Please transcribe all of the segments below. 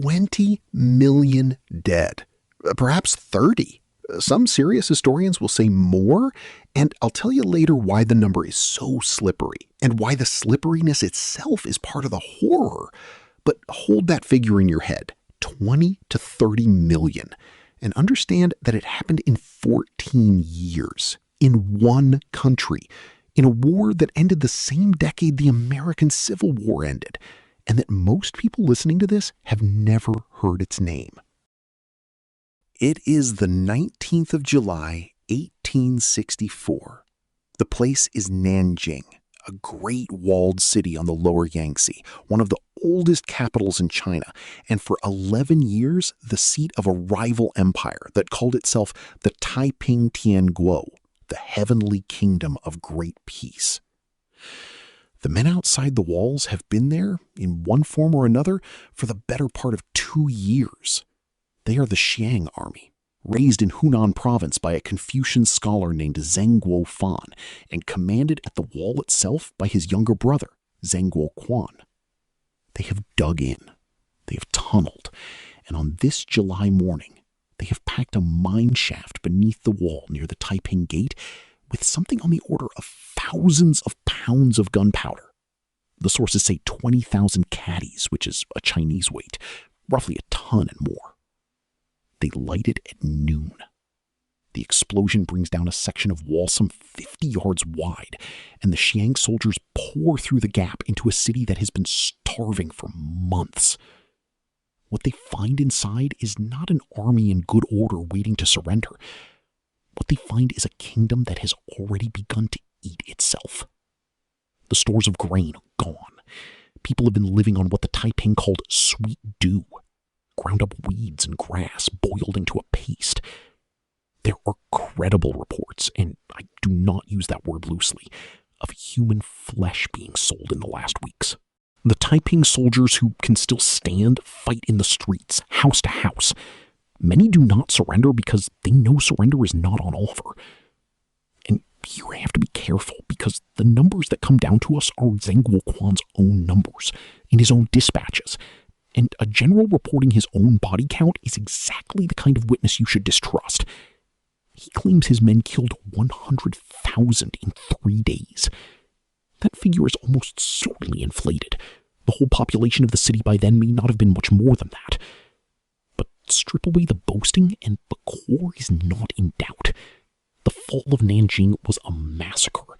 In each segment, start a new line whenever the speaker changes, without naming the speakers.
20 million dead, perhaps 30. Some serious historians will say more, and I'll tell you later why the number is so slippery and why the slipperiness itself is part of the horror. But hold that figure in your head, 20 to 30 million, and understand that it happened in 14 years, in one country, in a war that ended the same decade the American Civil War ended, and that most people listening to this have never heard its name. It is the 19th of July, 1864. The place is Nanjing, a great walled city on the lower Yangtze, one of the oldest capitals in China, and for 11 years, the seat of a rival empire that called itself the Taiping Tianguo, the heavenly kingdom of great peace. The men outside the walls have been there, in one form or another, for the better part of 2 years. They are the Xiang army, raised in Hunan province by a Confucian scholar named Zheng Guofan, and commanded at the wall itself by his younger brother, Zheng Guoquan. They have dug in, they have tunneled, and on this July morning, they have packed a mine shaft beneath the wall near the Taiping Gate with something on the order of thousands of pounds of gunpowder. The sources say 20,000 caddies, which is a Chinese weight, roughly a ton and more. They light it at noon. The explosion brings down a section of wall some 50 yards wide, and the Xiang soldiers pour through the gap into a city that has been starving for months. What they find inside is not an army in good order waiting to surrender. What they find is a kingdom that has already begun to eat itself. The stores of grain are gone. People have been living on what the Taiping called sweet dew, ground up weeds and grass boiled into a paste. There are credible reports, and I do not use that word loosely, of human flesh being sold in the last weeks. The Taiping soldiers who can still stand fight in the streets, house to house. Many do not surrender because they know surrender is not on offer. And here I have to be careful because the numbers that come down to us are Zheng Guoquan's own numbers in his own dispatches. And a general reporting his own body count is exactly the kind of witness you should distrust. He claims his men killed 100,000 in 3 days. That figure is almost certainly inflated. The whole population of the city by then may not have been much more than that. But strip away the boasting and the core is not in doubt. The fall of Nanjing was a massacre.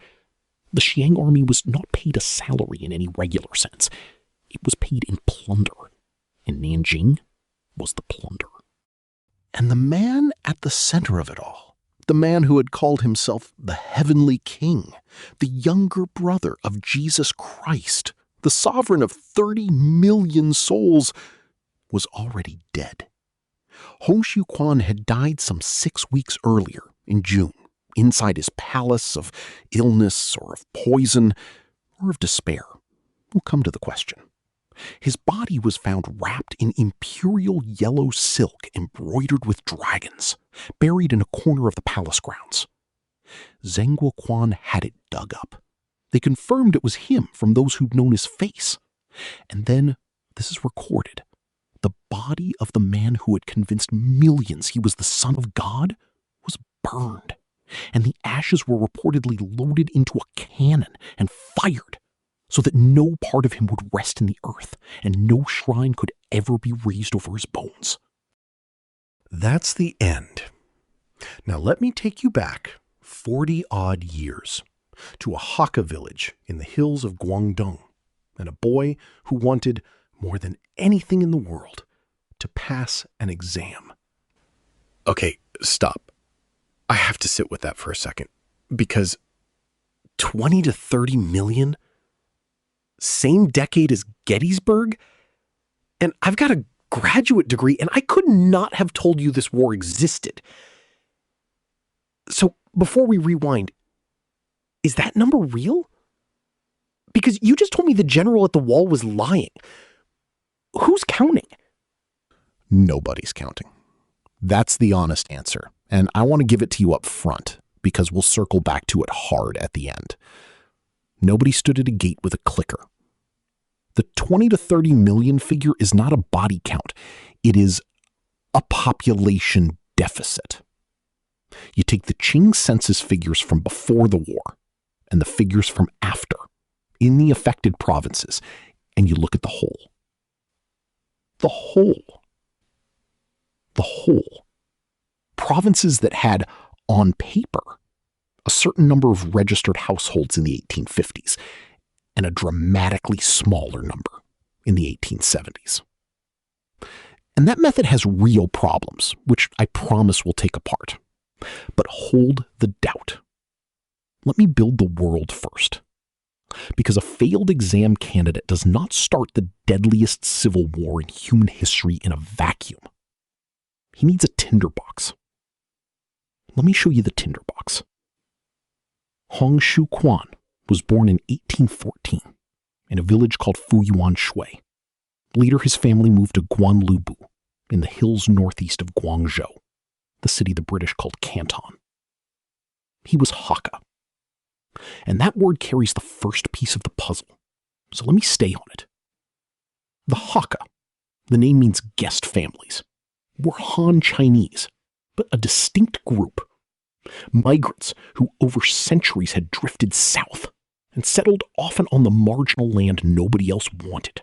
The Xiang army was not paid a salary in any regular sense. It was paid in plunder. And Nanjing was the plunder. And the man at the center of it all, the man who had called himself the heavenly king, the younger brother of Jesus Christ, the sovereign of 30 million souls, was already dead. Hong Xiuquan had died some 6 weeks earlier, in June, inside his palace of illness or of poison or of despair. We'll come to the question. His body was found wrapped in imperial yellow silk embroidered with dragons, buried in a corner of the palace grounds. Zheng Guoquan had it dug up. They confirmed it was him from those who'd known his face. And then, this is recorded, the body of the man who had convinced millions he was the Son of God was burned, and the ashes were reportedly loaded into a cannon and fired, so that no part of him would rest in the earth, and no shrine could ever be raised over his bones. That's the end. Now let me take you back 40-odd years to a Hakka village in the hills of Guangdong, and a boy who wanted, more than anything in the world, to pass an exam. Okay, stop. I have to sit with that for a second, because 20 to 30 million? Same decade as Gettysburg? And I've got a graduate degree, and I could not have told you this war existed. So, before we rewind, is that number real? Because you just told me the general at the wall was lying. Who's counting? Nobody's counting. That's the honest answer, and I want to give it to you up front, because we'll circle back to it hard at the end. Nobody stood at a gate with a clicker. The 20 to 30 million figure is not a body count. It is a population deficit. You take the Qing census figures from before the war and the figures from after in the affected provinces, and you look at the whole. The whole. The whole. Provinces that had, on paper, a certain number of registered households in the 1850s and a dramatically smaller number in the 1870s. And that method has real problems, which I promise we'll take apart. But hold the doubt. Let me build the world first. Because a failed exam candidate does not start the deadliest civil war in human history in a vacuum. He needs a tinderbox. Let me show you the tinderbox. Hong Xiuquan was born in 1814 in a village called Fuyuan Shui. Later, his family moved to Guanlubu in the hills northeast of Guangzhou, the city the British called Canton. He was Hakka. And that word carries the first piece of the puzzle, so let me stay on it. The Hakka, the name means guest families, were Han Chinese, but a distinct group. Migrants who over centuries had drifted south and settled often on the marginal land nobody else wanted,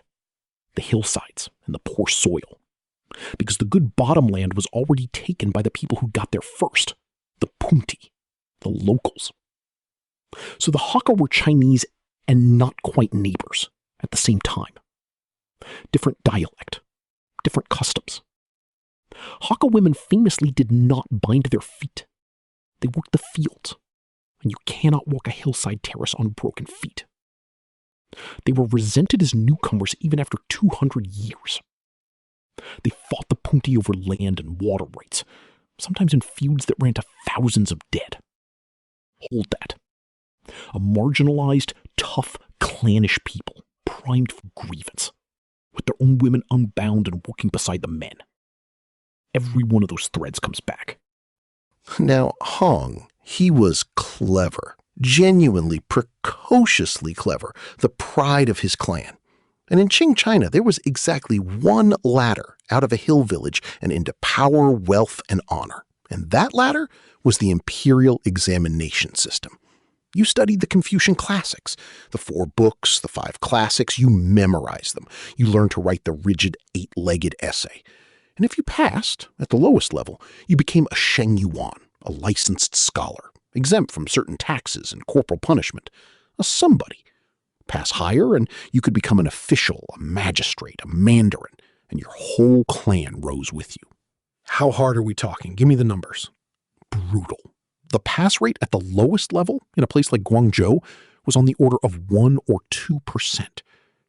the hillsides and the poor soil, because the good bottom land was already taken by the people who got there first, the Punti, the locals. So the Hakka were Chinese and not quite neighbors at the same time. Different dialect, different customs. Hakka women famously did not bind their feet. They worked the fields, and you cannot walk a hillside terrace on broken feet. They were resented as newcomers even after 200 years. They fought the Punti over land and water rights, sometimes in feuds that ran to thousands of dead. Hold that. A marginalized, tough, clannish people, primed for grievance, with their own women unbound and working beside the men. Every one of those threads comes back.
Now, Hong, he was clever, genuinely, precociously clever, the pride of his clan. And in Qing China, there was exactly one ladder out of a hill village and into power, wealth, and honor. And that ladder was the imperial examination system. You studied the Confucian classics, the 4 books, the 5 classics, you memorized them. You learned to write the rigid 8-legged essay. And if you passed, at the lowest level, you became a Sheng Yuan, a licensed scholar, exempt from certain taxes and corporal punishment, a somebody. Pass higher and you could become an official, a magistrate, a mandarin, and your whole clan rose with you.
How hard are we talking? Give me the numbers.
Brutal.
The pass rate at the lowest level in a place like Guangzhou was on the order of 1 or 2%.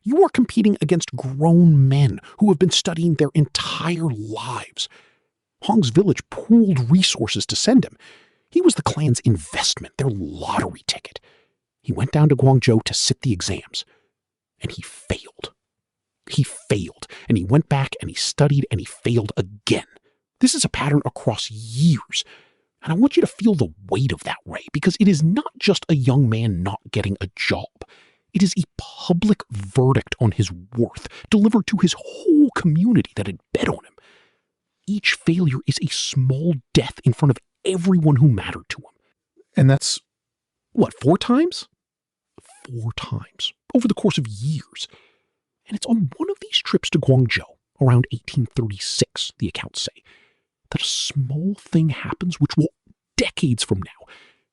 You are competing against grown men who have been studying their entire lives. Hong's village pooled resources to send him. He was the clan's investment, their lottery ticket. He went down to Guangzhou to sit the exams, and he failed. He failed, and he went back and he studied and he failed again. This is a pattern across years. And I want you to feel the weight of that, Ray, because it is not just a young man not getting a job. It is a public verdict on his worth, delivered to his whole community that had bet on him. Each failure is a small death in front of everyone who mattered to him.
And that's,
what, 4 times? 4 times, over the course of years. And it's on one of these trips to Guangzhou, around 1836, the accounts say, that a small thing happens which will, decades from now,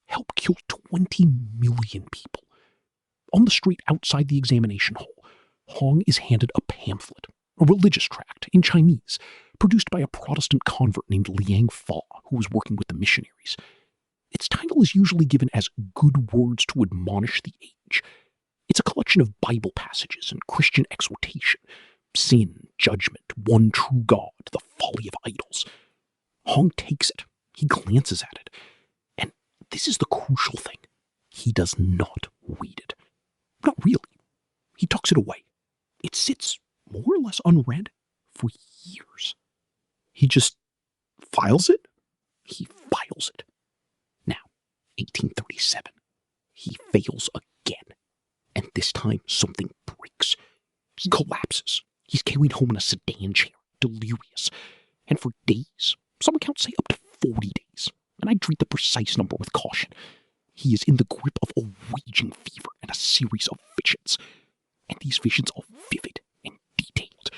help kill 20 million people. On the street outside the examination hall, Hong is handed a pamphlet, a religious tract in Chinese, produced by a Protestant convert named Liang Fa, who was working with the missionaries. Its title is usually given as Good Words to Admonish the Age. It's a collection of Bible passages and Christian exhortation, sin, judgment, one true God, the folly of idols. Hong takes it. He glances at it. And this is the crucial thing. He does not read it. Not really. He tucks it away. It sits more or less unread for years. He just files it. He files it. Now, 1837. He fails again. And this time something breaks.
He collapses. He's carried home in a sedan chair, delirious. And for days, some accounts say up to 40 days, and I treat the precise number with caution. He is in the grip of a raging fever and a series of visions. And these visions are vivid and detailed.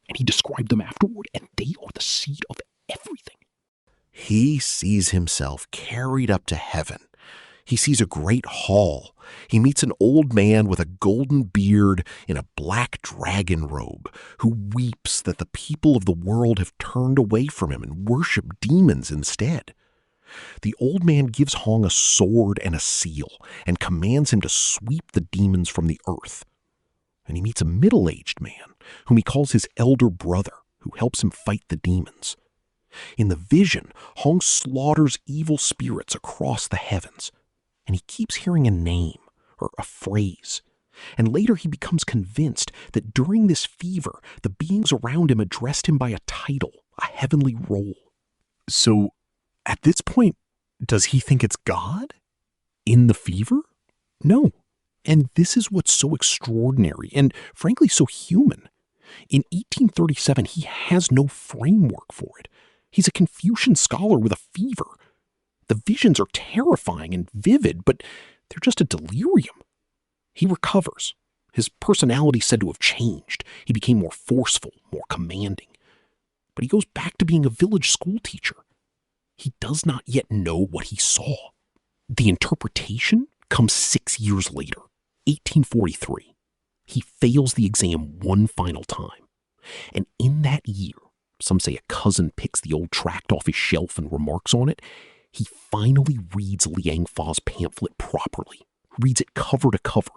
And he described them afterward, and they are the seed of everything.
He sees himself carried up to heaven. He sees a great hall. He meets an old man with a golden beard in a black dragon robe who weeps that the people of the world have turned away from him and worship demons instead. The old man gives Hong a sword and a seal and commands him to sweep the demons from the earth. And he meets a middle-aged man whom he calls his elder brother, who helps him fight the demons. In the vision, Hong slaughters evil spirits across the heavens, and he keeps hearing a name or a phrase. And later he becomes convinced that during this fever, the beings around him addressed him by a title, a heavenly role.
So, at this point, does he think it's God?
In the fever? No. And this is what's so extraordinary and, frankly, so human. In 1837, he has no framework for it. He's a Confucian scholar with a fever. The visions are terrifying and vivid, but they're just a delirium. He recovers. His personality is said to have changed. He became more forceful, more commanding. But he goes back to being a village school teacher. He does not yet know what he saw. The interpretation comes 6 years later, 1843. He fails the exam one final time. And in that year, some say a cousin picks the old tract off his shelf and remarks on it, he finally reads Liang Fa's pamphlet properly, reads it cover to cover,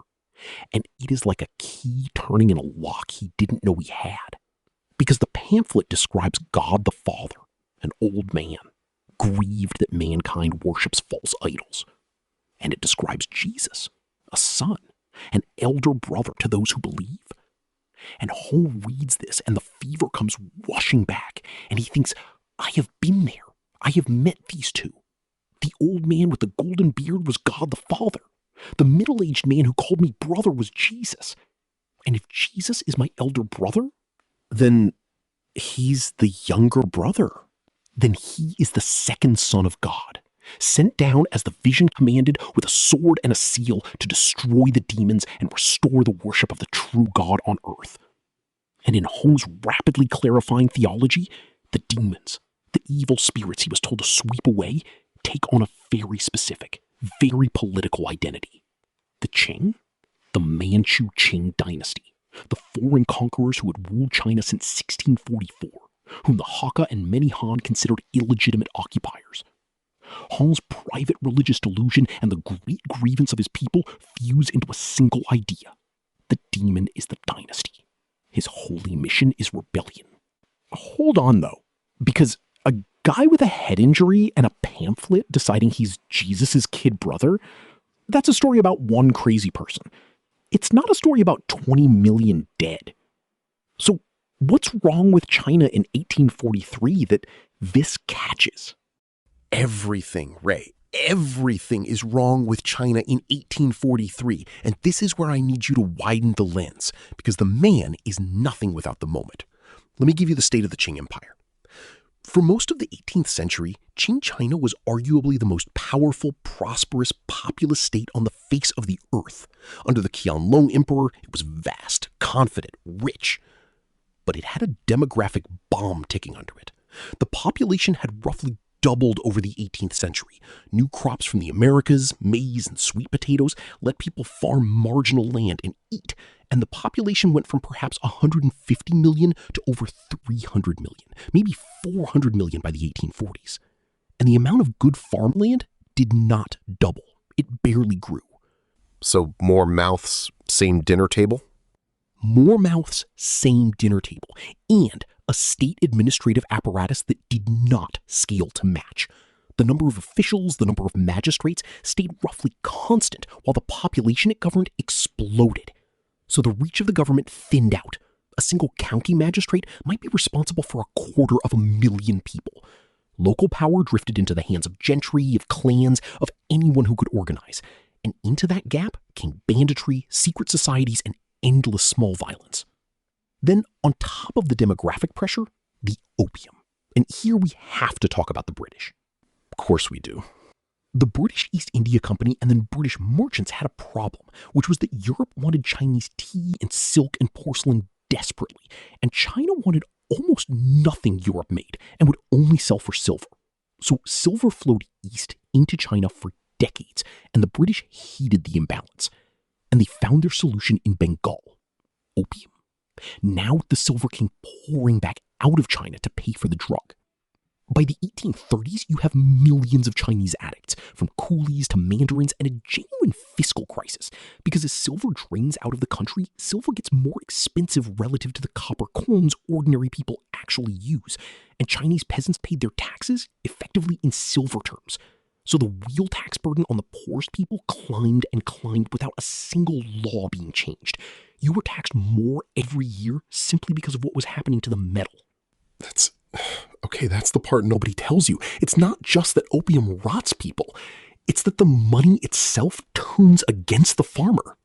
and it is like a key turning in a lock he didn't know he had. Because the pamphlet describes God the Father, an old man, grieved that mankind worships false idols. And it describes Jesus, a son, an elder brother to those who believe. And Hong reads this, and the fever comes rushing back, and he thinks, I have been there. I have met these two. The old man with the golden beard was God the Father. The middle-aged man who called me brother was Jesus. And if Jesus is my elder brother,
Then he's the younger brother.
then he is the second son of God, sent down as the vision commanded with a sword and a seal to destroy the demons and restore the worship of the true God on earth. And in Hong's rapidly clarifying theology, the demons, the evil spirits he was told to sweep away, take on a very specific, very political identity. The Qing, the Manchu Qing dynasty, the foreign conquerors who had ruled China since 1644, whom the Hakka and many Han considered illegitimate occupiers. Hong's private religious delusion and the great grievance of his people fuse into a single idea. The demon is the dynasty. His holy mission is rebellion. Hold on, though, because a guy with a head injury and a pamphlet deciding he's Jesus' kid brother, that's a story about one crazy person. It's not a story about 20 million dead. So what's wrong with China in 1843 that this catches?
Everything, Ray, everything is wrong with China in 1843. And this is where I need you to widen the lens, because the man is nothing without the moment. Let me give you the state of the Qing Empire. For most of the 18th century, Qing China was arguably the most powerful, prosperous, populous state on the face of the earth. Under the Qianlong Emperor, it was vast, confident, rich. But it had a demographic bomb ticking under it. The population had roughly doubled over the 18th century. New crops from the Americas, maize and sweet potatoes, let people farm marginal land and eat, and the population went from perhaps 150 million to over 300 million, maybe 400 million by the 1840s. And the amount of good farmland did not double. It barely grew.
So more mouths, same dinner table?
More mouths, same dinner table, and a state administrative apparatus that did not scale to match. The number of officials, the number of magistrates stayed roughly constant, while the population it governed exploded. So the reach of the government thinned out. A single county magistrate might be responsible for 250,000 people. Local power drifted into the hands of gentry, of clans, of anyone who could organize. And into that gap came banditry, secret societies, and endless small violence. Then on top of the demographic pressure, the opium. And here we have to talk about the British.
Of course we do.
The British East India Company and then British merchants had a problem, which was that Europe wanted Chinese tea and silk and porcelain desperately, and China wanted almost nothing Europe made and would only sell for silver. So silver flowed east into China for decades, and the British heeded the imbalance. And they found their solution in Bengal, opium. Now the silver came pouring back out of China to pay for the drug. By the 1830s, you have millions of Chinese addicts, from coolies to mandarins, and a genuine fiscal crisis. Because as silver drains out of the country, silver gets more expensive relative to the copper coins ordinary people actually use. And Chinese peasants paid their taxes effectively in silver terms. So the real tax burden on the poorest people climbed and climbed without a single law being changed. You were taxed more every year simply because of what was happening to the metal.
That's the part nobody tells you. It's not just that opium rots people. It's that the money itself turns against the farmer.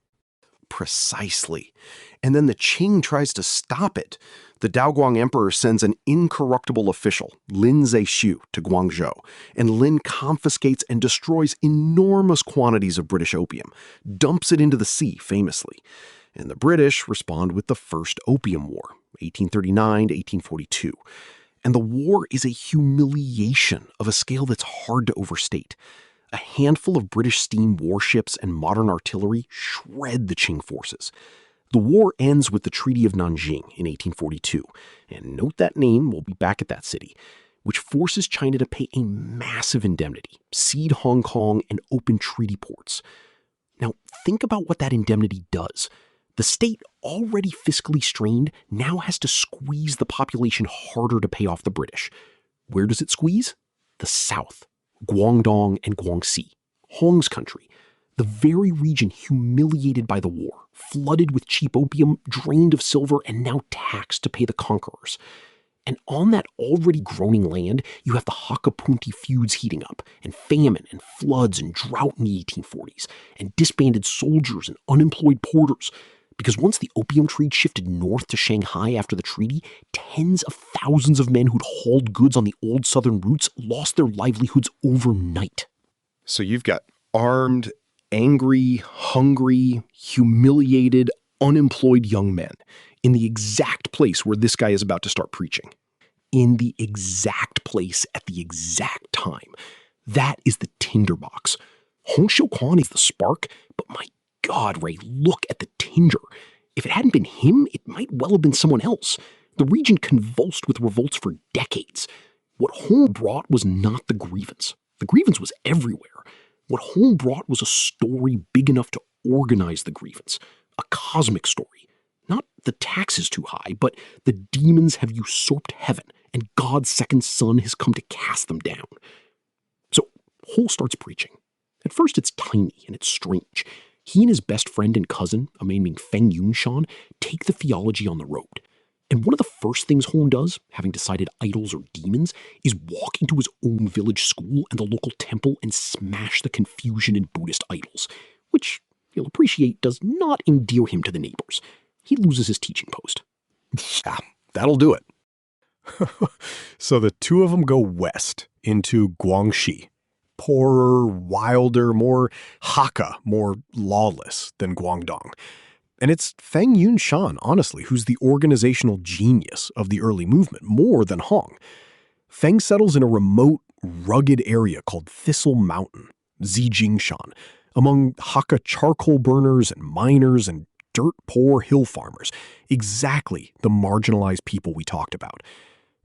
Precisely. And then the Qing tries to stop it. The Daoguang emperor sends an incorruptible official, Lin Zexu, to Guangzhou, and Lin confiscates and destroys enormous quantities of British opium, dumps it into the sea famously. And the British respond with the First Opium War, 1839 to 1842. And the war is a humiliation of a scale that's hard to overstate. A handful of British steam warships and modern artillery shred the Qing forces. The war ends with the Treaty of Nanjing in 1842, and note that name, we'll be back at that city, which forces China to pay a massive indemnity, cede Hong Kong, and open treaty ports. Now, think about what that indemnity does. The state, already fiscally strained, now has to squeeze the population harder to pay off the British. Where does it squeeze? The south, Guangdong and Guangxi, Hong's country, the very region humiliated by the war, flooded with cheap opium, drained of silver, and now taxed to pay the conquerors. And on that already groaning land, you have the Hakka-Punti feuds heating up, and famine and floods and drought in the 1840s, and disbanded soldiers and unemployed porters. Because once the opium trade shifted north to Shanghai after the treaty, tens of thousands of men who'd hauled goods on the old southern routes lost their livelihoods overnight. So you've got armed, angry, hungry, humiliated, unemployed young men in the exact place where this guy is about to start preaching. In the exact place at the exact time. That is the tinderbox. Hong Xiuquan is the spark, but my God, Ray, look at the tinder. If it hadn't been him, it might well have been someone else. The region convulsed with revolts for decades. What Hong brought was not the grievance. The grievance was everywhere. What Hong brought was a story big enough to organize the grievance. A cosmic story. Not the tax is too high, but the demons have usurped heaven, and God's second son has come to cast them down. So Hong starts preaching. At first it's tiny and it's strange. He and his best friend and cousin, a man named Feng Yunshan, take the theology on the road. And one of the first things Hong does, having decided idols are demons, is walk into his own village school and the local temple and smash the confusion in Buddhist idols, which, you'll appreciate, does not endear him to the neighbors. He loses his teaching post. Yeah, that'll do it. So the two of them go west into Guangxi. Poorer, wilder, more Hakka, more lawless than Guangdong. And it's Feng Yunshan, honestly, who's the organizational genius of the early movement, more than Hong. Feng settles in a remote, rugged area called Thistle Mountain, Zijingshan, among Hakka charcoal burners and miners and dirt-poor hill farmers, exactly the marginalized people we talked about.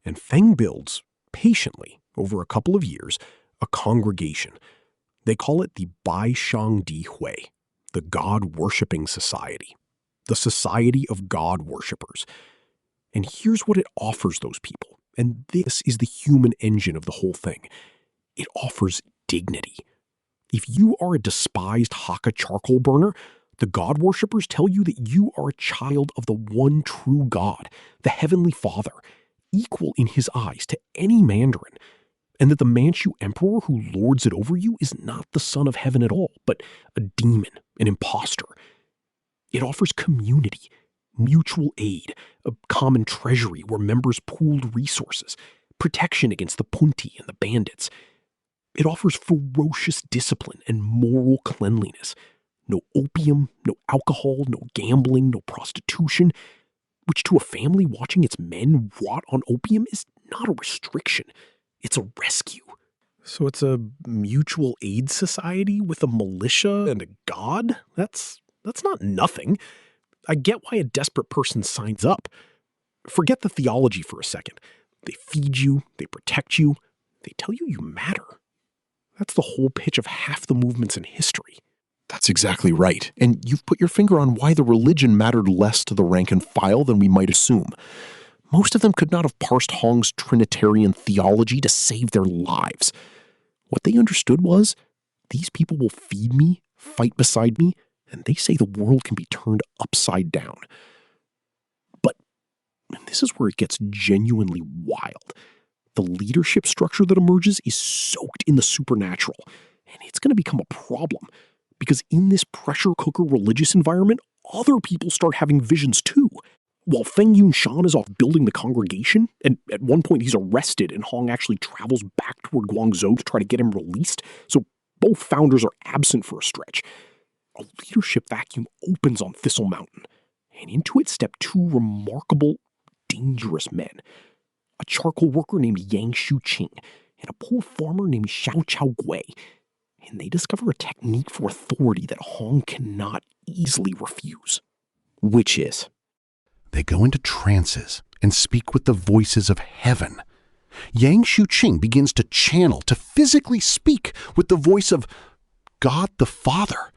And Feng builds, patiently, over a couple of years, a congregation. They call it the Baishang Di Hui, the God-worshipping society, the society of God worshippers. And here's what it offers those people, and this is the human engine of the whole thing. It offers dignity. If you are a despised Hakka charcoal burner, the God worshippers tell you that you are a child of the one true God, the Heavenly Father, equal in his eyes to any Mandarin, and that the Manchu emperor who lords it over you is not the son of heaven at all, but a demon, an imposter. It offers community,
mutual aid, a common treasury where members pooled resources, protection against the punti and the bandits. It offers ferocious discipline and moral cleanliness. No opium, no alcohol, no gambling, no prostitution, which to a family watching its men rot on opium is not a restriction. It's a rescue. So it's a mutual aid society with a militia and a god? That's not nothing. I get why a desperate person signs up. Forget the theology for a second. They feed you, they protect you, they tell you you matter. That's the whole pitch of half the movements in history.
That's exactly right. And you've put your finger on why the religion mattered less to the rank and file than we might assume. Most of them could not have parsed Hong's Trinitarian theology to save their lives. What they understood was, these people will feed me, fight beside me, and they say the world can be turned upside down. But this is where it gets genuinely wild. The leadership structure that emerges is soaked in the supernatural, and it's going to become a problem. Because in this pressure cooker religious environment, other people start having visions too. While Feng Yunshan is off building the congregation, and at one point he's arrested and Hong actually travels back toward Guangzhou to try to get him released, so both founders are absent for a stretch. A leadership vacuum opens on Thistle Mountain, and into it step two remarkable, dangerous men. A charcoal worker named Yang Xiuqing, and a poor farmer named Xiao Gui. And they discover a technique for authority that Hong cannot easily refuse. Which is? They go into trances and speak with the voices of heaven. Yang Xiuqing begins to channel, to physically speak with the voice of God the Father,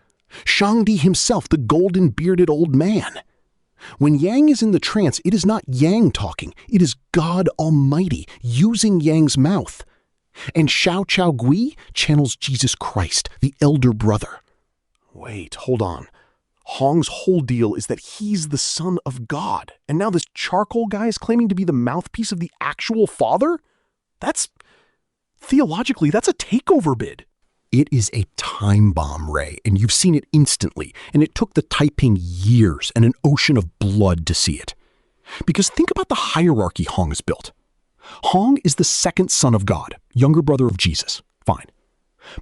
Shangdi himself, the golden-bearded old man. When Yang is in the trance, it is not Yang talking, it is God Almighty using Yang's mouth. And Xiao Gui channels Jesus Christ, the elder brother. Wait, hold on. Hong's whole deal is that he's the son of God, and now this charcoal guy is claiming to be the mouthpiece of the actual father? Theologically, that's a takeover bid. It is a time bomb, Ray, and you've seen it instantly, and it took the Taiping years and an ocean of blood to see it. Because think about the hierarchy Hong has built. Hong is the second son of God, younger brother of Jesus. Fine.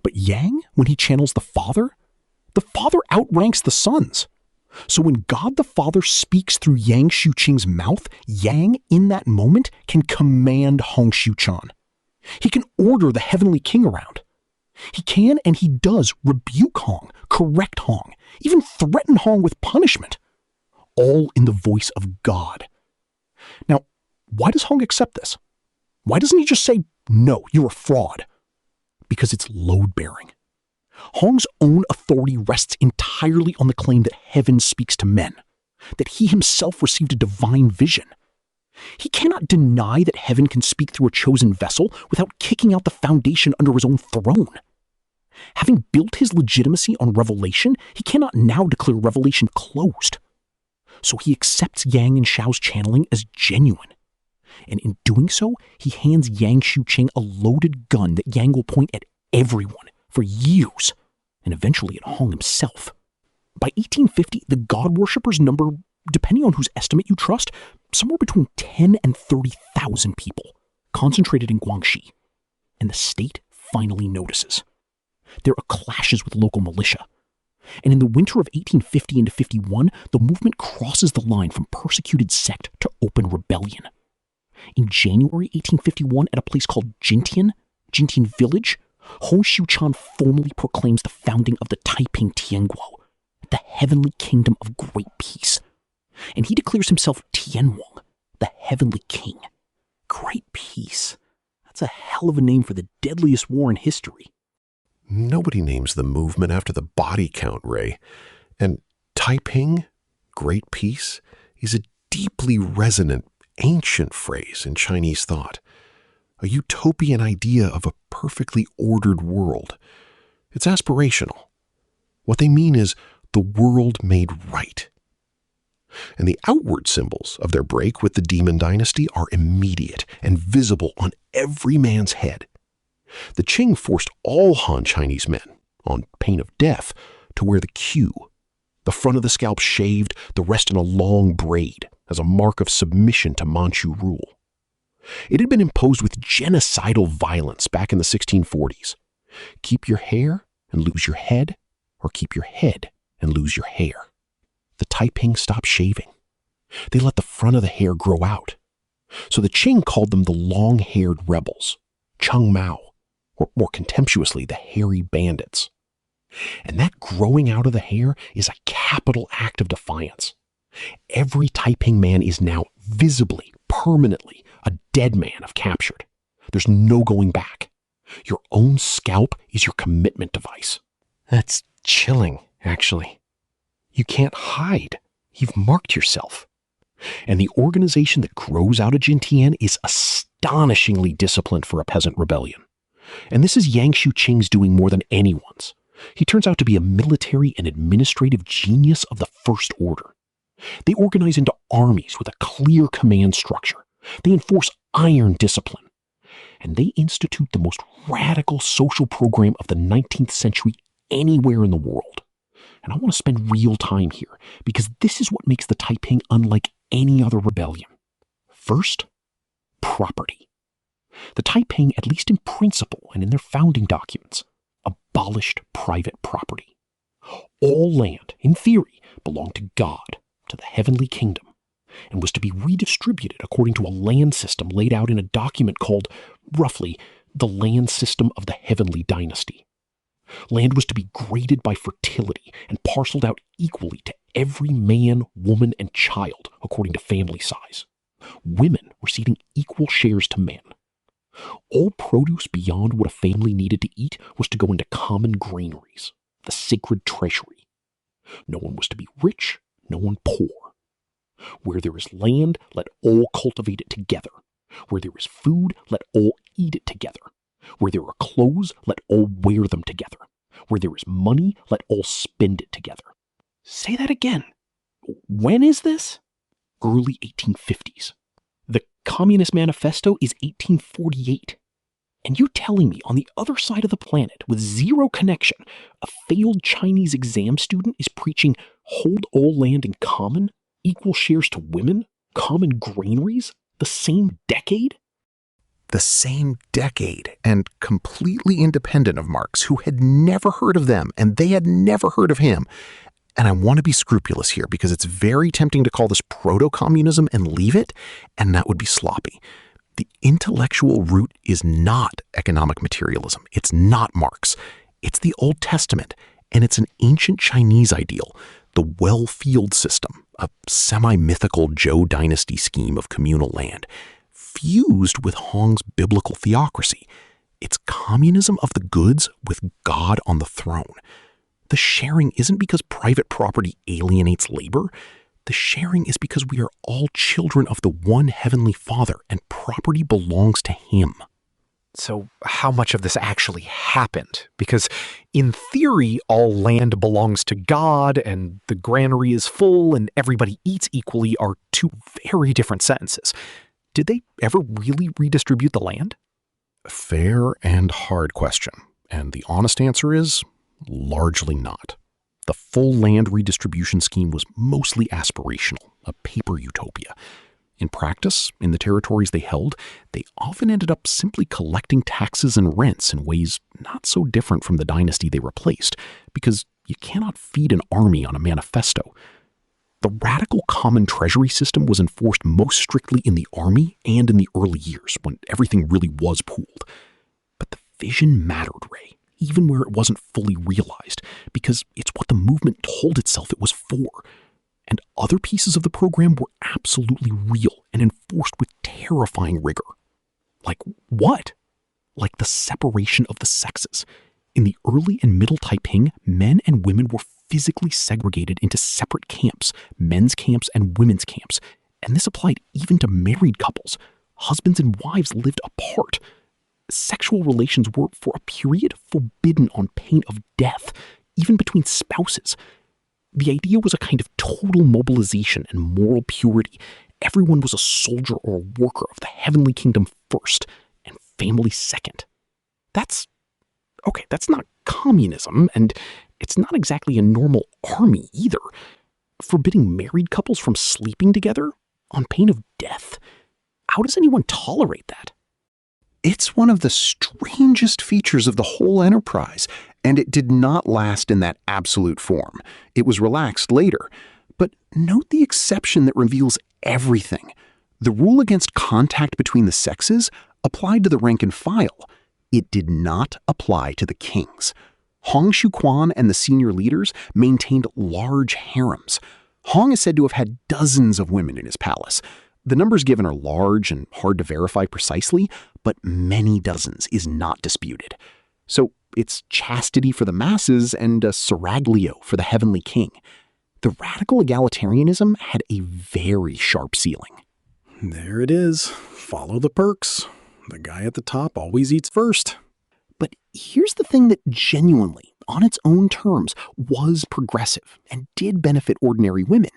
But Yang, when he channels the Father outranks the sons. So when God the Father speaks through Yang Xiuqing's mouth, Yang, in that moment, can command Hong Xiuquan. He can order the heavenly king around. He can, and he does, rebuke Hong, correct Hong, even threaten Hong with punishment. All in the voice of God. Now, why does Hong accept this? Why doesn't he just say, no, you're a fraud? Because it's load-bearing. Hong's own authority rests entirely on the claim that heaven speaks to men, that he himself received a divine vision. He cannot deny that heaven can speak through a chosen vessel without kicking out the foundation under his own throne. Having built his legitimacy on revelation, he cannot now declare revelation closed. So he accepts Yang and Xiao's channeling as genuine. And in doing so, he hands Yang Xiuqing a loaded gun that Yang will point at everyone for years, and eventually at Hong himself. By 1850, the god worshippers number, depending on whose estimate you trust, somewhere between 10 and 30,000 people, concentrated in Guangxi. And the state finally notices. There are clashes with local militia. And in the winter of 1850 into 51, the movement crosses the line from persecuted sect to open rebellion. In January 1851, at a place called Jintian Village, Hong Xiuquan formally proclaims the founding of the Taiping Tianguo, the heavenly kingdom of great peace. And he declares himself Tianwang, the heavenly king. Great peace. That's a hell of a name for the deadliest war in history.
Nobody names the movement after the body count, Ray. And Taiping, great peace, is a deeply resonant, ancient phrase in Chinese thought. A utopian idea of a perfectly ordered world. It's aspirational. What they mean is the world made right. And the outward symbols of their break with the demon dynasty are immediate and visible on every man's head. The Qing forced all Han Chinese men, on pain of death, to wear the queue,
the front of the scalp shaved, the rest in a long braid as a mark of submission to Manchu rule. It had been imposed with genocidal violence back in the 1640s. Keep your hair and lose your head, or keep your head and lose your hair. The Taiping stopped shaving. They let the front of the hair grow out. So the Qing called them the long-haired rebels, Cheng Mao, or more contemptuously, the hairy bandits. And that growing out of the hair is a capital act of defiance. Every Taiping man is now visibly, permanently, a dead man if captured. There's no going back. Your own scalp is your commitment device.
That's chilling, actually. You can't hide. You've marked yourself.
And the organization that grows out of Jintian is astonishingly disciplined for a peasant rebellion. And this is Yang Xiuqing's doing more than anyone's. He turns out to be a military and administrative genius of the first order. They organize into armies with a clear command structure. They enforce iron discipline. And they institute the most radical social program of the 19th century anywhere in the world. And I want to spend real time here, because this is what makes the Taiping unlike any other rebellion. First, property. The Taiping, at least in principle and in their founding documents, abolished private property. All land, in theory, belonged to God, to the heavenly kingdom, and was to be redistributed according to a land system laid out in a document called, roughly, the Land System of the Heavenly Dynasty. Land was to be graded by fertility and parceled out equally to every man, woman, and child according to family size. Women were ceding equal shares to men. All produce beyond what a family needed to eat was to go into common granaries, the sacred treasury. No one was to be rich, no one poor. Where there is land, let all cultivate it together. Where there is food, let all eat it together. Where there are clothes, let all wear them together. Where there is money, let all spend it together. Say that again. When is this? Early 1850s. The Communist Manifesto is 1848. And you're telling me on the other side of the planet, with zero connection, a failed Chinese exam student is preaching hold all land in common, equal shares to women, common granaries, the same decade?
The same decade, and completely independent of Marx, who had never heard of them, and they had never heard of him. And I want to be scrupulous here, because it's very tempting to call this proto-communism and leave it, and that would be sloppy. The intellectual root is not economic materialism. It's not Marx. It's the Old Testament, and it's an ancient Chinese ideal, the well-field system, a semi-mythical Zhou dynasty scheme of communal land, fused with Hong's biblical theocracy. It's communism of the goods with God on the throne. The sharing isn't because private property alienates labor. The sharing is because we are all children of the one heavenly Father, and property belongs to Him.
So how much of this actually happened? Because in theory, all land belongs to God, and the granary is full, and everybody eats equally are two very different sentences. Did they ever really redistribute the land?
Fair and hard question. And the honest answer is largely not. The full land redistribution scheme was mostly aspirational, a paper utopia. In practice, in the territories they held, they often ended up simply collecting taxes and rents in ways not so different from the dynasty they replaced, because you cannot feed an army on a manifesto. The radical common treasury system was enforced most strictly in the army and in the early years, when everything really was pooled. But the vision mattered, Ray, even where it wasn't fully realized, because it's what the movement told itself it was for. And other pieces of the program were absolutely real and enforced with terrifying rigor. Like what? Like the separation of the sexes. In the early and middle Taiping, men and women were physically segregated into separate camps, men's camps and women's camps. And this applied even to married couples. Husbands and wives lived apart. Sexual relations were, for a period, forbidden on pain of death, even between spouses. The idea was a kind of total mobilization and moral purity. Everyone was a soldier or a worker of the heavenly kingdom first, and family second. That's not communism, and it's not exactly a normal army either. Forbidding married couples from sleeping together on pain of death. How does anyone tolerate that?
It's one of the strangest features of the whole enterprise, and it did not last in that absolute form. It was relaxed later. But note the exception that reveals everything. The rule against contact between the sexes applied to the rank and file. It did not apply to the kings. Hong Xiuquan and the senior leaders maintained large harems. Hong is said to have had dozens of women in his palace. The numbers given are large and hard to verify precisely, but many dozens is not disputed. So it's chastity for the masses and a seraglio for the heavenly king. The radical egalitarianism had a very sharp ceiling.
There it is. Follow the perks. The guy at the top always eats first.
But here's the thing that genuinely, on its own terms, was progressive and did benefit ordinary women.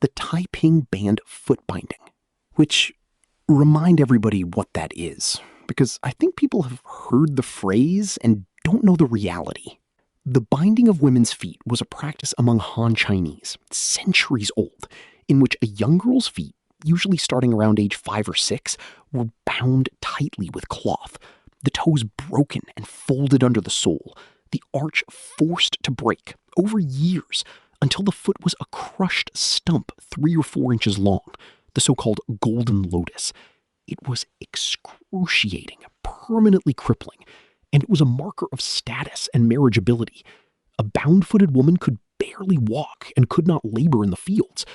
The Taiping banned foot binding, which, remind everybody what that is, because I think people have heard the phrase and don't know the reality. The binding of women's feet was a practice among Han Chinese, centuries old, in which a young girl's feet, usually starting around age 5 or 6, were bound tightly with cloth, the toes broken and folded under the sole, the arch forced to break over years until the foot was a crushed stump 3 or 4 inches long, the so-called golden lotus. It was excruciating, permanently crippling, and it was a marker of status and marriageability. A bound-footed woman could barely walk and could not labor in the fields,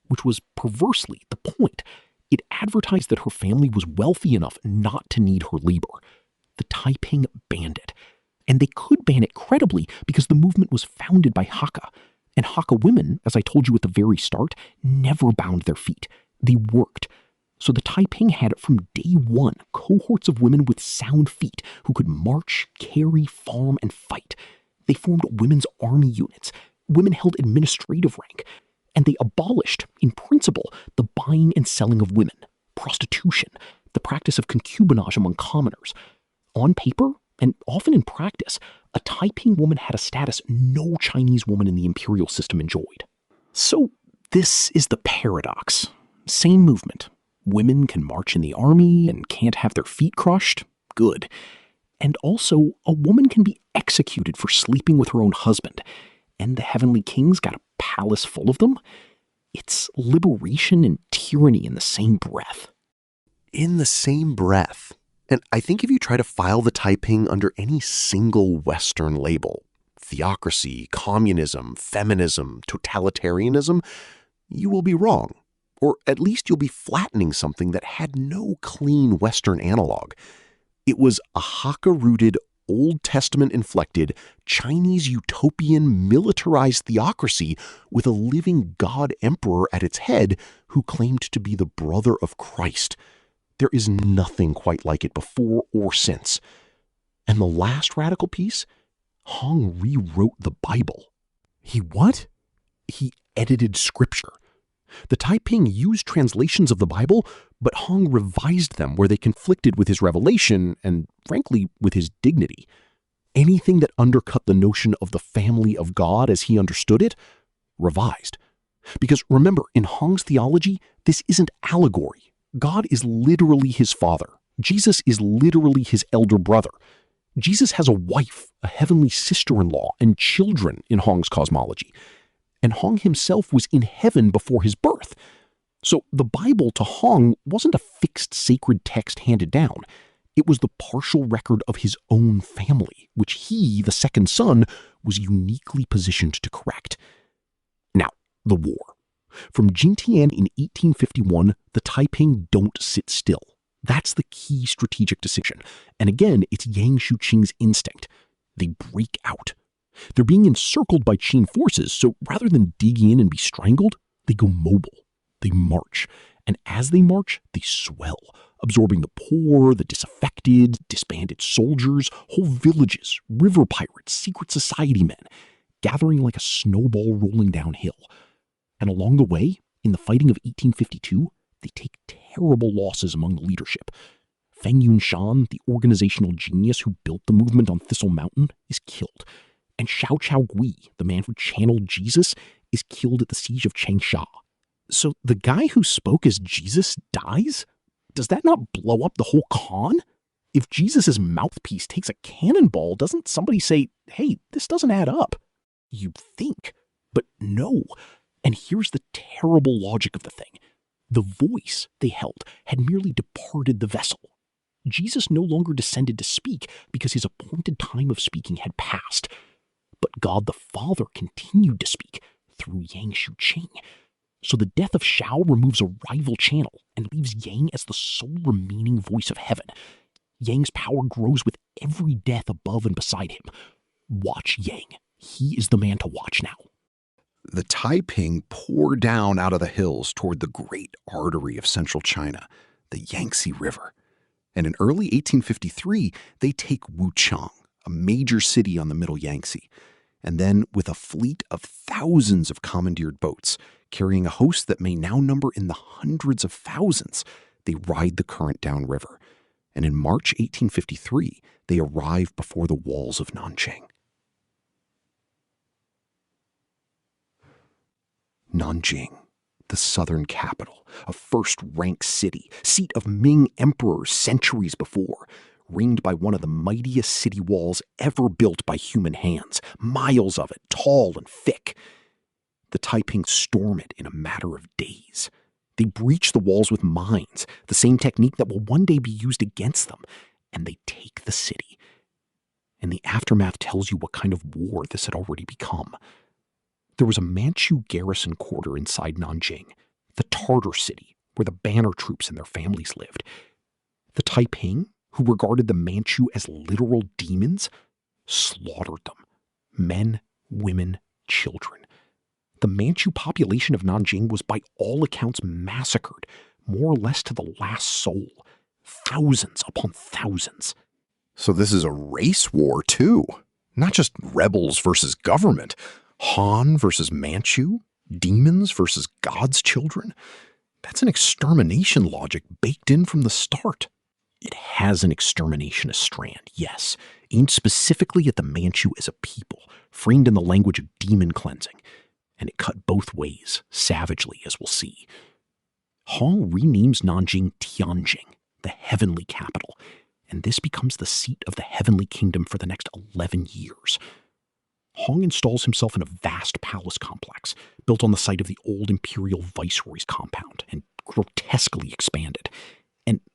which was perversely the point. It advertised that her family was wealthy enough not to need her labor. The Taiping banned it. And they could ban it credibly because the movement was founded by Hakka. And Hakka women, as I told you at the very start, never bound their feet. They worked. So the Taiping had from day one cohorts of women with sound feet who could march, carry, farm, and fight. They formed women's army units. Women held administrative rank. And they abolished, in principle, the buying and selling of women, prostitution, the practice of concubinage among commoners. On paper, and often in practice, a Taiping woman had a status no Chinese woman in the imperial system enjoyed. So this is the paradox. Same movement. Women can march in the army and can't have their feet crushed. Good. And also, a woman can be executed for sleeping with her own husband. And the heavenly king's got a palace full of them. It's liberation and tyranny in the same breath.
In the same breath. And I think if you try to file the Taiping under any single Western label, theocracy, communism, feminism, totalitarianism, you will be wrong. Or at least you'll be flattening something that had no clean Western analog. It was a Hakka-rooted, Old Testament-inflected, Chinese utopian militarized theocracy with a living god-emperor at its head who claimed to be the brother of Christ. There is nothing quite like it before or since. And the last radical piece, Hong rewrote the Bible.
He what?
He edited scripture. The Taiping used translations of the Bible, but Hong revised them where they conflicted with his revelation and, frankly, with his dignity. Anything that undercut the notion of the family of God as he understood it, revised. Because remember, in Hong's theology, this isn't allegory. God is literally his father. Jesus is literally his elder brother. Jesus has a wife, a heavenly sister-in-law, and children in Hong's cosmology. And Hong himself was in heaven before his birth. So the Bible to Hong wasn't a fixed sacred text handed down. It was the partial record of his own family, which he, the second son, was uniquely positioned to correct. Now, the war. From Jingtian in 1851, the Taiping don't sit still. That's the key strategic decision. And again, it's Yang Xiuqing's instinct. They break out. They're being encircled by Qing forces, so rather than dig in and be strangled, they go mobile. They march. And as they march, they swell, absorbing the poor, the disaffected, disbanded soldiers, whole villages, river pirates, secret society men, gathering like a snowball rolling downhill. And along the way, in the fighting of 1852, they take terrible losses among the leadership. Feng Yunshan, the organizational genius who built the movement on Thistle Mountain, is killed.
And Xiao Gui, the man who channeled Jesus, is killed at the siege of Changsha. So the guy who spoke as Jesus dies? Does that not blow up the whole con? If Jesus' mouthpiece takes a cannonball, doesn't somebody say, hey, this doesn't add up? You'd think, but no. And here's the terrible logic of the thing. The voice they held had merely departed the vessel. Jesus no longer descended to speak because his appointed time of speaking had passed. But God the Father continued to speak through Yang Xiuqing. So the death of Xiao removes a rival channel and leaves Yang as the sole remaining voice of heaven. Yang's power grows with every death above and beside him. Watch Yang. He is the man to watch now.
The Taiping pour down out of the hills toward the great artery of central China, the Yangtze River. And in early 1853, they take Wuchang, a major city on the middle Yangtze. And then, with a fleet of thousands of commandeered boats, carrying a host that may now number in the hundreds of thousands, they ride the current downriver. And in March 1853, they arrive before the walls of Nanjing. Nanjing, the southern capital, a first-rank city, seat of Ming emperors centuries before, ringed by one of the mightiest city walls ever built by human hands, miles of it, tall and thick. The Taiping storm it in a matter of days. They breach the walls with mines, the same technique that will one day be used against them, and they take the city. And the aftermath tells you what kind of war this had already become. There was a Manchu garrison quarter inside Nanjing, the Tartar city, where the banner troops and their families lived. The Taiping, who regarded the Manchu as literal demons, slaughtered them. Men, women, children. The Manchu population of Nanjing was by all accounts massacred, more or less to the last soul. Thousands upon thousands. So this is a race war, too. Not just rebels versus government. Han versus Manchu? Demons versus God's children? That's an extermination logic baked in from the start. It has an exterminationist strand, yes, aimed specifically at the Manchu as a people, framed in the language of demon cleansing. And it cut both ways, savagely, as we'll see. Hong renames Nanjing Tianjing, the heavenly capital, and this becomes the seat of the heavenly kingdom for the next 11 years. Hong installs himself in a vast palace complex, built on the site of the old imperial viceroy's compound, and grotesquely expanded.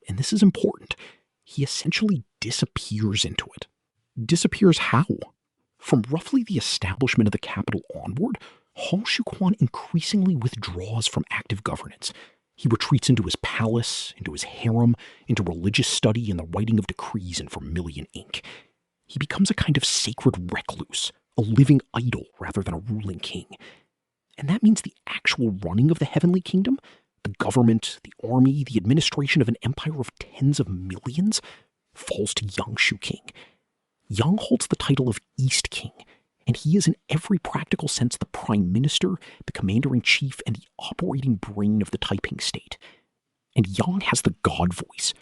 And this is important. He essentially disappears into it. Disappears how? From roughly the establishment of the capital onward, Hong Xiuquan increasingly withdraws from active governance. He retreats into his palace, into his harem, into religious study and the writing of decrees in vermilion ink. He becomes a kind of sacred recluse, a living idol rather than a ruling king. And that means the actual running of the heavenly kingdom, the government, the army, the administration of an empire of tens of millions, falls to Yang Xiuqing. Yang holds the title of East King, and he is in every practical sense the prime minister, the commander-in-chief, and the operating brain of the Taiping state. And Yang has the God voice.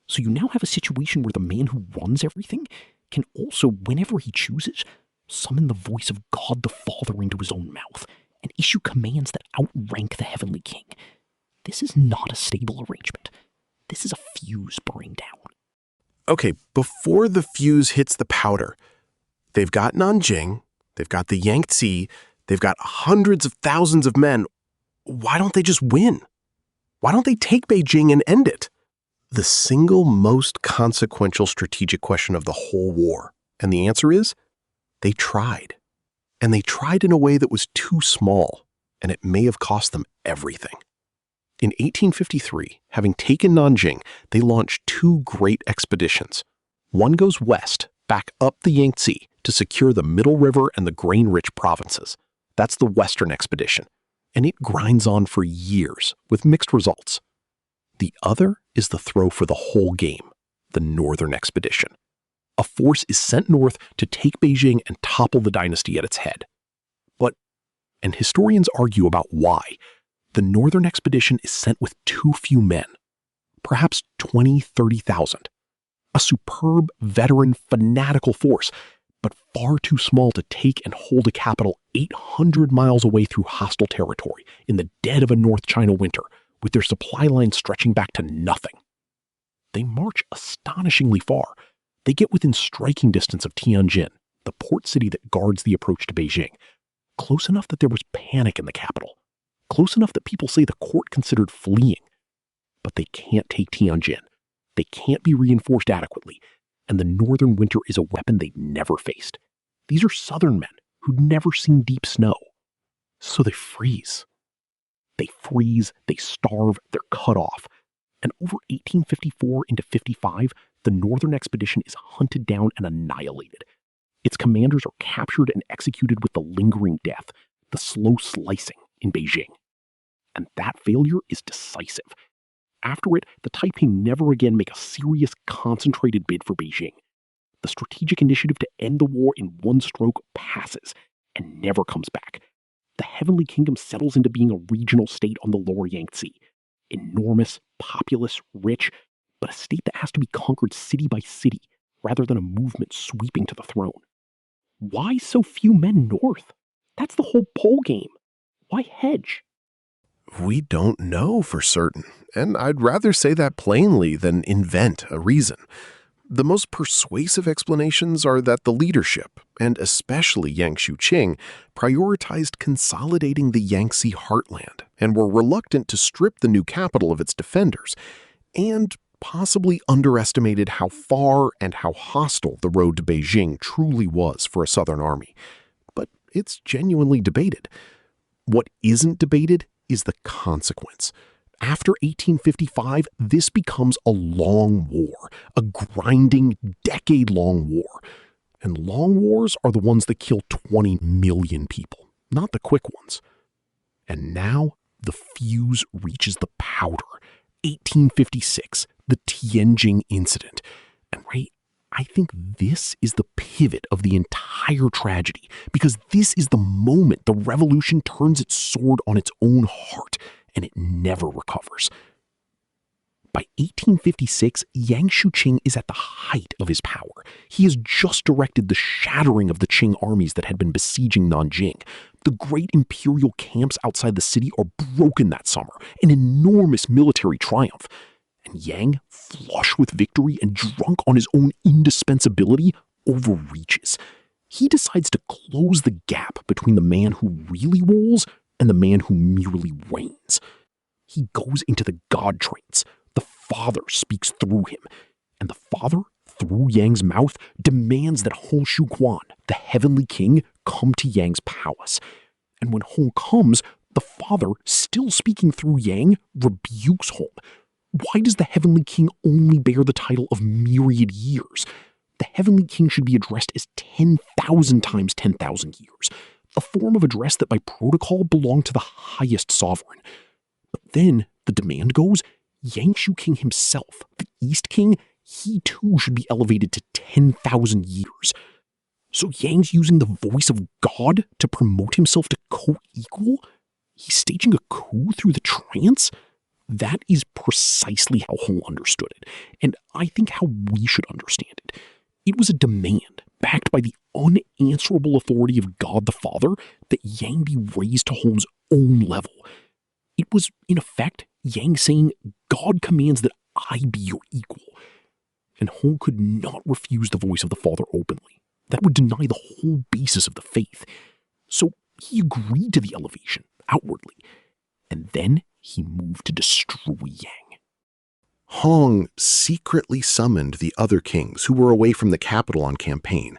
So you now have a situation where the man who runs everything can also, whenever he chooses, summon the voice of God the Father into his own mouth and issue commands that outrank the heavenly king. This is not a stable arrangement. This is a fuse burning down.
Okay, before the fuse hits the powder, they've got Nanjing, they've got the Yangtze, they've got hundreds of thousands of men. Why don't they just win? Why don't they take Beijing and end it? The single most consequential strategic question of the whole war. And the answer is, they tried. And they tried in a way that was too small, and it may have cost them everything. In 1853, having taken Nanjing, they launched two great expeditions. One goes west, back up the Yangtze, to secure the Middle River and the grain-rich provinces. That's the Western expedition. And it grinds on for years, with mixed results. The other is the throw for the whole game, the Northern expedition. A force is sent north to take Beijing and topple the dynasty at its head. But, and historians argue about why, the Northern expedition is sent with too few men, perhaps 20,000, 30,000. A superb, veteran, fanatical force,
but far too small to take and hold a capital 800 miles away through hostile territory in the dead of a North China winter, with their supply lines stretching back to nothing. They march astonishingly far. They get within striking distance of Tianjin, the port city that guards the approach to Beijing, close enough that there was panic in the capital, close enough that people say the court considered fleeing. But they can't take Tianjin. They can't be reinforced adequately, and the northern winter is a weapon they'd never faced. These are southern men who'd never seen deep snow. So they freeze. They freeze, they starve, they're cut off. And over 1854 into 55, the northern expedition is hunted down and annihilated. Its commanders are captured and executed with the lingering death, the slow slicing in Beijing. And that failure is decisive. After it, the Taiping never again make a serious, concentrated bid for Beijing. The strategic initiative to end the war in one stroke passes and never comes back. The Heavenly Kingdom settles into being a regional state on the lower Yangtze. Enormous, populous, rich, but a state that has to be conquered city by city rather than a movement sweeping to the throne. Why so few men north? That's the whole pole game. Why hedge?
We don't know for certain, and I'd rather say that plainly than invent a reason. The most persuasive explanations are that the leadership, and especially Yang Xiuqing, prioritized consolidating the Yangtze heartland and were reluctant to strip the new capital of its defenders, and possibly underestimated how far and how hostile the road to Beijing truly was for a southern army. But it's genuinely debated. What isn't debated is the consequence. After 1855, this becomes a long war, a grinding, decade-long war. And long wars are the ones that kill 20 million people, not the quick ones. And now the fuse reaches the powder. 1856, the Tianjin incident. And Ray, I think this is the pivot of the entire tragedy, because this is the moment the revolution turns its sword on its own heart, and it never recovers. By 1856, Yang Xiuqing is at the height of his power. He has just directed the shattering of the Qing armies that had been besieging Nanjing. The great imperial camps outside the city are broken that summer, an enormous military triumph. And Yang, flush with victory and drunk on his own indispensability, overreaches. He decides to close the gap between the man who really rules and the man who merely reigns. He goes into the god traits. The Father speaks through him, and the Father, through Yang's mouth, demands that Hong Xiuquan, the heavenly king, come to Yang's palace. And when Hong comes, the Father, still speaking through Yang, rebukes Hong. Why does the heavenly king only bear the title of myriad years? The heavenly king should be addressed as 10,000 times 10,000 years, a form of address that by protocol belonged to the highest sovereign. But then the demand goes, Yang Xiuqing himself, the East King, he too should be elevated to 10,000 years. So Yang's using the voice of God to promote himself to co-equal? He's staging a coup through the trance? That is precisely how Hong understood it, and I think how we should understand it. It was a demand, backed by the unanswerable authority of God the Father, that Yang be raised to Hong's own level. It was, in effect, Yang saying, God commands that I be your equal. And Hong could not refuse the voice of the Father openly. That would deny the whole basis of the faith. So he agreed to the elevation, outwardly. And then he moved to destroy Yang. Hong secretly summoned the other kings who were away from the capital on campaign,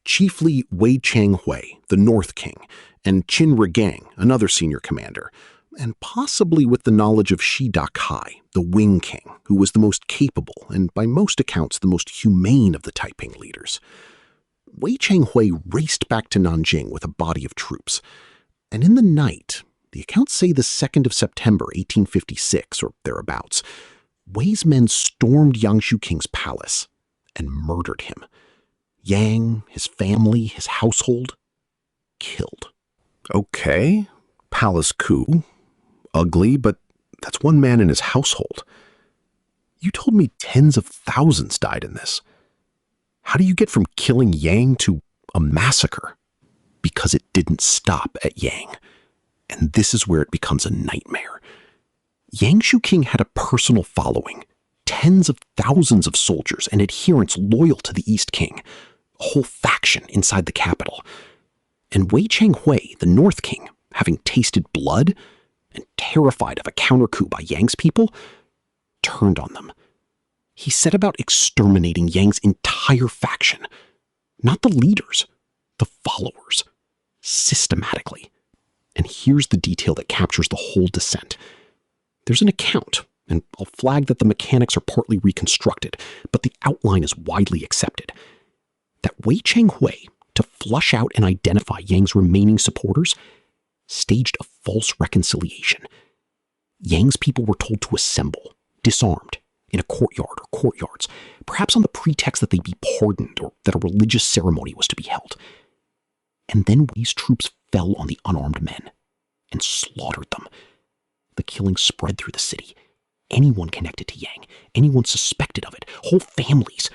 chiefly Wei Changhui, the North King, and Qin Rigang, another senior commander, and possibly with the knowledge of Shi Dakai, the Wing King, who was the most capable and by most accounts the most humane of the Taiping leaders. Wei Changhui raced back to Nanjing with a body of troops, and in the night, the accounts say the 2nd of September, 1856, or thereabouts, Wei's men stormed Yang Xiuqing's palace and murdered him. Yang, his family, his household, killed. Okay, palace coup. Ugly, but that's one man in his household. You told me tens of thousands died in this. How do you get from killing Yang to
a massacre because it didn't stop at Yang. And this is where it becomes a nightmare. Yang Xiuqing had a personal following, tens of thousands of soldiers and adherents loyal to the East King, a whole faction inside the capital. And Wei Changhui, the North King, having tasted blood and terrified of a counter-coup by Yang's people, turned on them. He set about exterminating Yang's entire faction, not the leaders, the followers, systematically. And here's the detail that captures the whole descent. There's an account, and I'll flag that the mechanics are partly reconstructed, but the outline is widely accepted, that Wei Changhui, to flush out and identify Yang's remaining supporters, staged a false reconciliation. Yang's people were told to assemble, disarmed, in a courtyard or courtyards, perhaps on the pretext that they'd be pardoned or that a religious ceremony was to be held. And then Wei's troops fell on the unarmed men and slaughtered them. The killing spread through the city. Anyone connected to Yang, anyone suspected of it, whole families.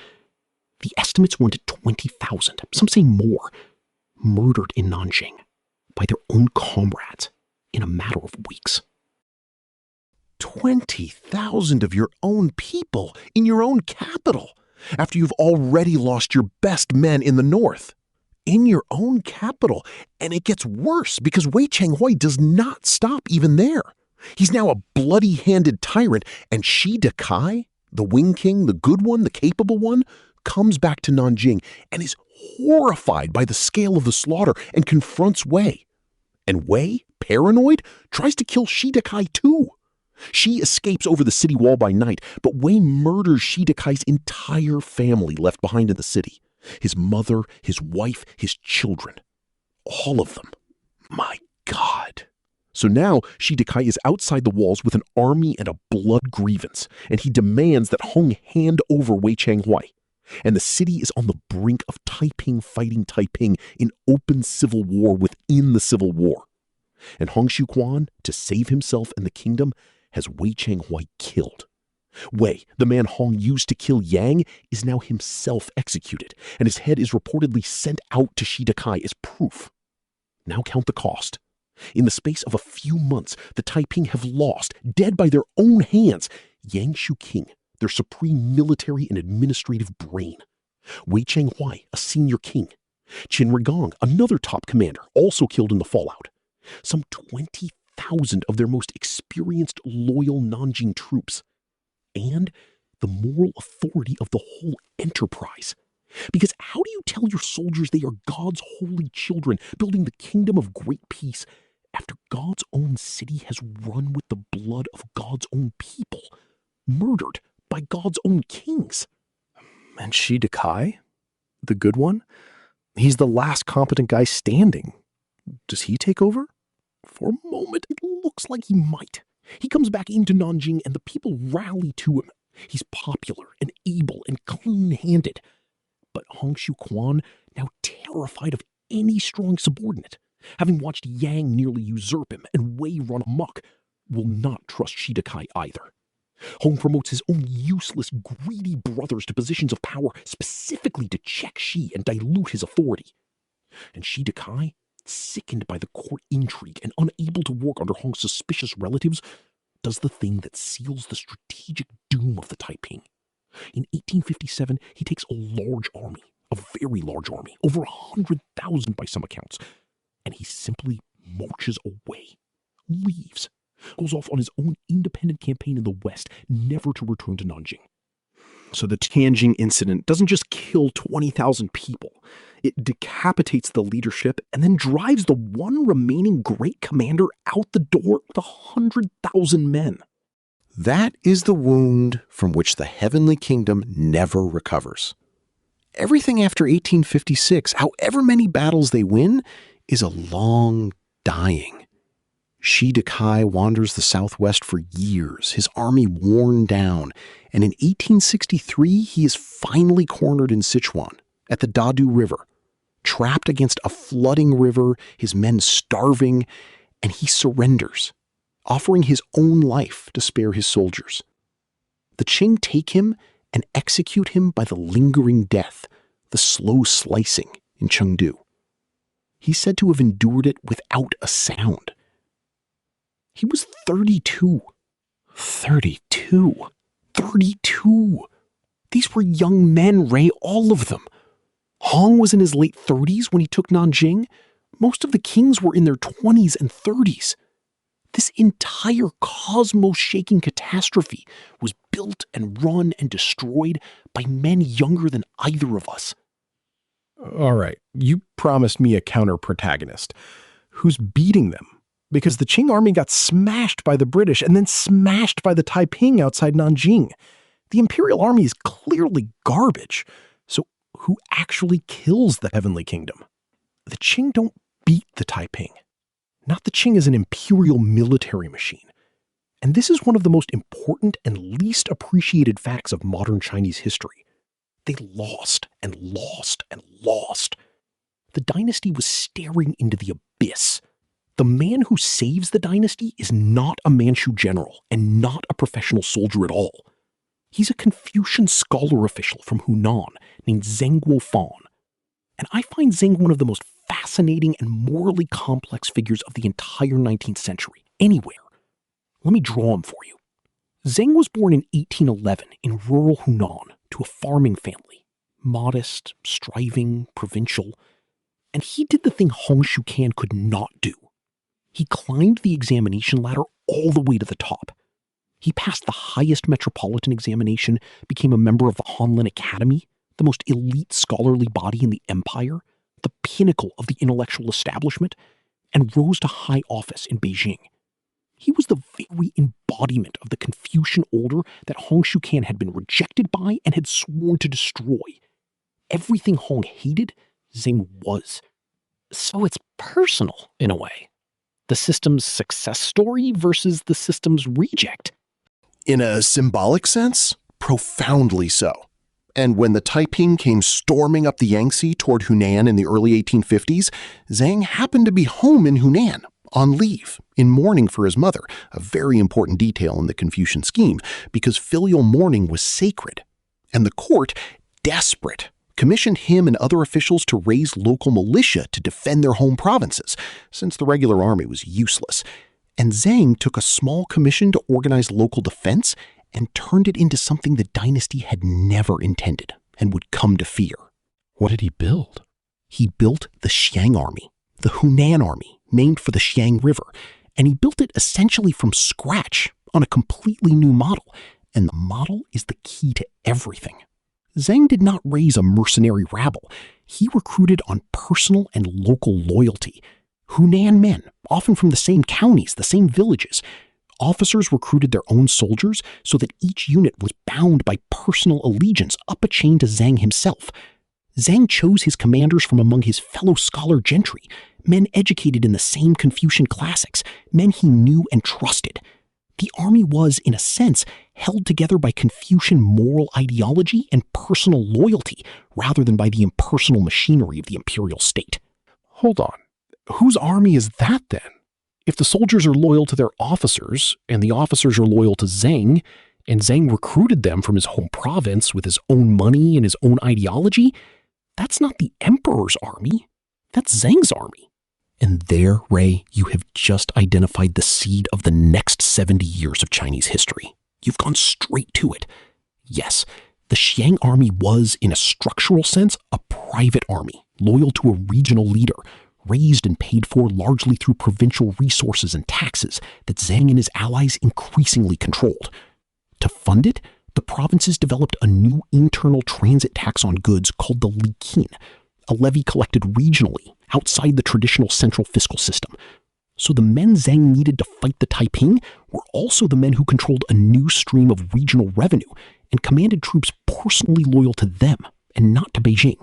The estimates run to 20,000, some say more, murdered in Nanjing by their own comrades in a matter of weeks.
20,000 of your own people in your own capital, after you've already lost your best men in the north. In your own capital. And it gets worse because Wei Changhui does not stop even there. He's now a bloody-handed tyrant, and Shi Dekai, the Wing King, the good one, the capable one, comes back to Nanjing and is horrified by the scale of the slaughter and confronts Wei. And Wei, paranoid, tries to kill Shi Dekai too. Shi escapes over the city wall by night, but Wei murders Shi Dekai's entire family left behind in the city. His mother, his wife, his children. All of them. My God. So now Shi Dekai is outside the walls with an army and a blood grievance, and he demands that Hong hand over Wei Changhui. And the city is on the brink of Taiping fighting Taiping in open civil war within the civil war. And Hong Xiuquan, to save himself and the kingdom, has Wei Changhui killed. Wei, the man Hong used to kill Yang, is now himself executed, and his head is reportedly sent out to Shi Dekai as proof. Now count the cost. In the space of a few months, the Taiping have lost, dead by their own hands, Yang Xiuqing, their supreme military and administrative brain. Wei Changhui, a senior king. Qin Rigong, another top commander, also killed in the fallout. Some 20,000 of their most experienced, loyal Nanjing troops. And the moral authority of the whole enterprise. Because how do you tell your soldiers they are God's holy children building the kingdom of great peace after God's own city has run with the blood of God's own people, murdered by God's own kings?
And Shi Dekai, the good one, he's the last competent guy standing. Does he take over?
For a moment, it looks like he might. He comes back into Nanjing and the people rally to him. He's popular and able and clean-handed. But Hong Xiuquan, now terrified of any strong subordinate, having watched Yang nearly usurp him and Wei run amok, will not trust Shi Dekai either. Hong promotes his own useless, greedy brothers to positions of power specifically to check Shi and dilute his authority. And Shi Dekai, sickened by the court intrigue and unable to work under Hong's suspicious relatives, does the thing that seals the strategic doom of the Taiping. In 1857, he takes a large army, a very large army, over 100,000 by some accounts, and he simply marches away, leaves, goes off on his own independent campaign in the West, never to return to Nanjing.
So the Nanjing incident doesn't just kill 20,000 people. It decapitates the leadership and then drives the one remaining great commander out the door with 100,000 men.
That is the wound from which the heavenly kingdom never recovers. Everything after 1856, however many battles they win, is a long dying. Shi Dekai wanders the southwest for years, his army worn down, and in 1863 he is finally cornered in Sichuan, at the Dadu River, trapped against a flooding river, his men starving, and he surrenders, offering his own life to spare his soldiers. The Qing take him and execute him by the lingering death, the slow slicing,
in Chengdu. He's said to have endured it without a sound. He was 32. 32. 32. These were young men, Ray, all of them. Hong was in his late 30s when he took Nanjing. Most of the kings were in their 20s and 30s. This entire cosmos-shaking catastrophe was built and run and destroyed by men younger than either of us.
All right, you promised me a counter-protagonist. Who's beating them? Because the Qing army got smashed by the British and then smashed by the Taiping outside Nanjing. The Imperial Army is clearly garbage. So who actually kills the Heavenly Kingdom? The Qing don't beat the Taiping. Not the Qing is an imperial military machine. And this is one of the most important and least appreciated facts of modern Chinese history. They lost and lost and lost. The dynasty was staring into the abyss. The man who saves the dynasty is not a Manchu general and not a professional soldier at all. He's a Confucian scholar official from Hunan named Zheng Guofan. And I find Zheng one of the most fascinating and morally complex figures of the entire 19th century, anywhere. Let me draw him for you. Zheng was born in 1811 in rural Hunan to a farming family, modest, striving, provincial, and he did the thing Hong Xiuquan could not do. He climbed the examination ladder all the way to the top. He passed the highest metropolitan examination, became a member of the Hanlin Academy, the most elite scholarly body in the empire, the pinnacle of the intellectual establishment, and rose to high office in Beijing. He was the very embodiment of the Confucian order that Hong Xiuquan had been rejected by and had sworn to destroy. Everything Hong hated, Zheng was. So it's personal, in a way. The system's success story versus the system's reject. In a symbolic sense, profoundly so. And when the Taiping came storming up the Yangtze toward Hunan in the early 1850s, Zheng happened to be home in Hunan, on leave, in mourning for his mother, a very important detail in the Confucian scheme, because filial mourning was sacred. And the court, desperate, commissioned him and other officials to raise local militia to defend their home provinces, since the regular army was useless. And Zheng took a small commission to organize local defense and turned it into something the dynasty had never intended and would come to fear.
What did he build?
He built the Xiang army, the Hunan army, named for the Xiang River, and he built it essentially from scratch on a completely new model, and the model is the key to everything. Zheng did not raise a mercenary rabble. He recruited on personal and local loyalty. Hunan men, often from the same counties, the same villages. Officers recruited their own soldiers so that each unit was bound by personal allegiance up a chain to Zheng himself. Zheng chose his commanders from among his fellow scholar gentry, men educated in the same Confucian classics, men he knew and trusted. The army was, in a sense, held together by Confucian moral ideology and personal loyalty, rather than by the impersonal machinery of the imperial state.
Hold on. Whose army is that then? If the soldiers are loyal to their officers, and the officers are loyal to Zheng, and Zheng recruited them from his home province with his own money and his own ideology, that's not the emperor's army. That's Zheng's army. And there, Ray, you have just identified the seed of the next 70 years of Chinese history. You've gone straight to it. Yes, the Xiang army was, in a structural sense, a private army, loyal to a regional leader, raised and paid for largely through provincial resources and taxes that Zheng and his allies increasingly controlled. To fund it, the provinces developed a new internal transit tax on goods called the liqin, a levy collected regionally outside the traditional central fiscal system. So the men Zheng needed to fight the Taiping were also the men who controlled a new stream of regional revenue and commanded troops personally loyal to them and not to Beijing.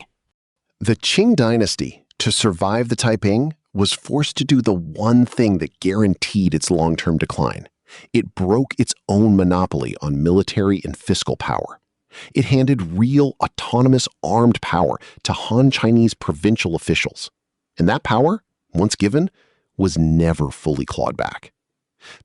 The Qing dynasty, to survive the Taiping, was forced to do the one thing that guaranteed its long-term decline. It broke its own monopoly on military and fiscal power. It handed real, autonomous, armed power to Han Chinese provincial officials. And that power, once given, was never fully clawed back.